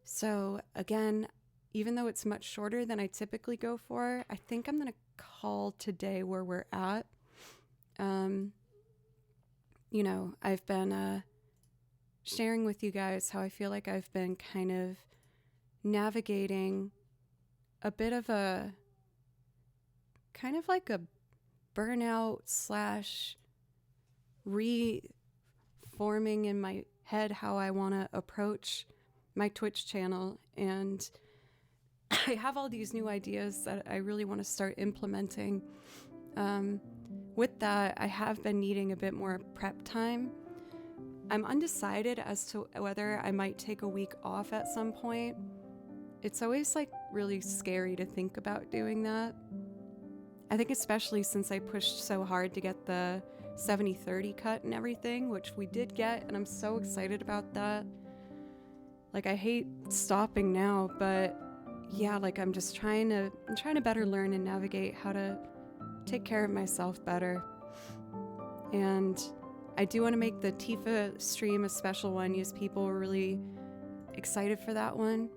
So again, even though it's much shorter than I typically go for, I think I'm going to call today where we're at. You know, I've been sharing with you guys how I feel like I've been kind of navigating a bit of a kind of like a burnout / reforming in my head how I want to approach my Twitch channel. And I have all these new ideas that I really want to start implementing. With that, I have been needing a bit more prep time. I'm undecided as to whether I might take a week off at some point. it's always like really scary to think about doing that. I think especially since I pushed so hard to get the 70/30 cut and everything, which we did get, and I'm so excited about that. Like, I hate stopping now, but yeah, like I'm trying to better learn and navigate how to take care of myself better. And I do want to make the Tifa stream a special one, because people were really excited for that one.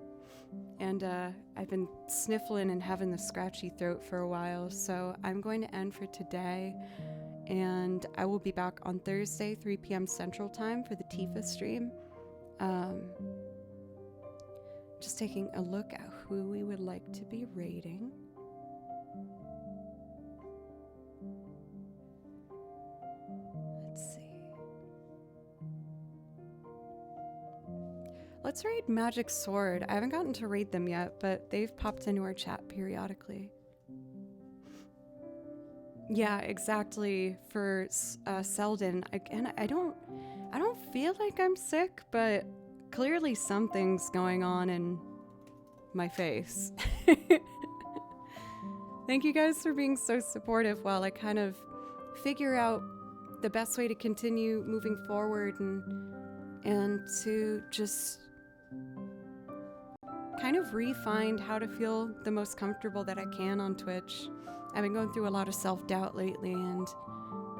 And I've been sniffling and having the scratchy throat for a while, so I'm going to end for today. And I will be back on Thursday, 3 p.m. Central Time for the Tifa stream. Just taking a look at who we would like to be rating. Let's see. Let's raid Magic Sword. I haven't gotten to raid them yet, but they've popped into our chat periodically. Yeah, exactly. For Selden, again, I don't feel like I'm sick, but clearly something's going on in my face. Thank you guys for being so supportive while I kind of figure out the best way to continue moving forward and to just kind of refine how to feel the most comfortable that I can on Twitch. I've been going through a lot of self-doubt lately, and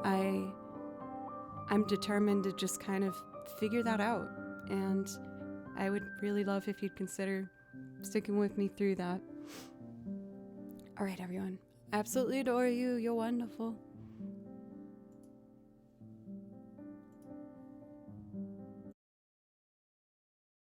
I'm determined to just kind of figure that out. And I would really love if you'd consider sticking with me through that. All right, everyone. Absolutely adore you. You're wonderful.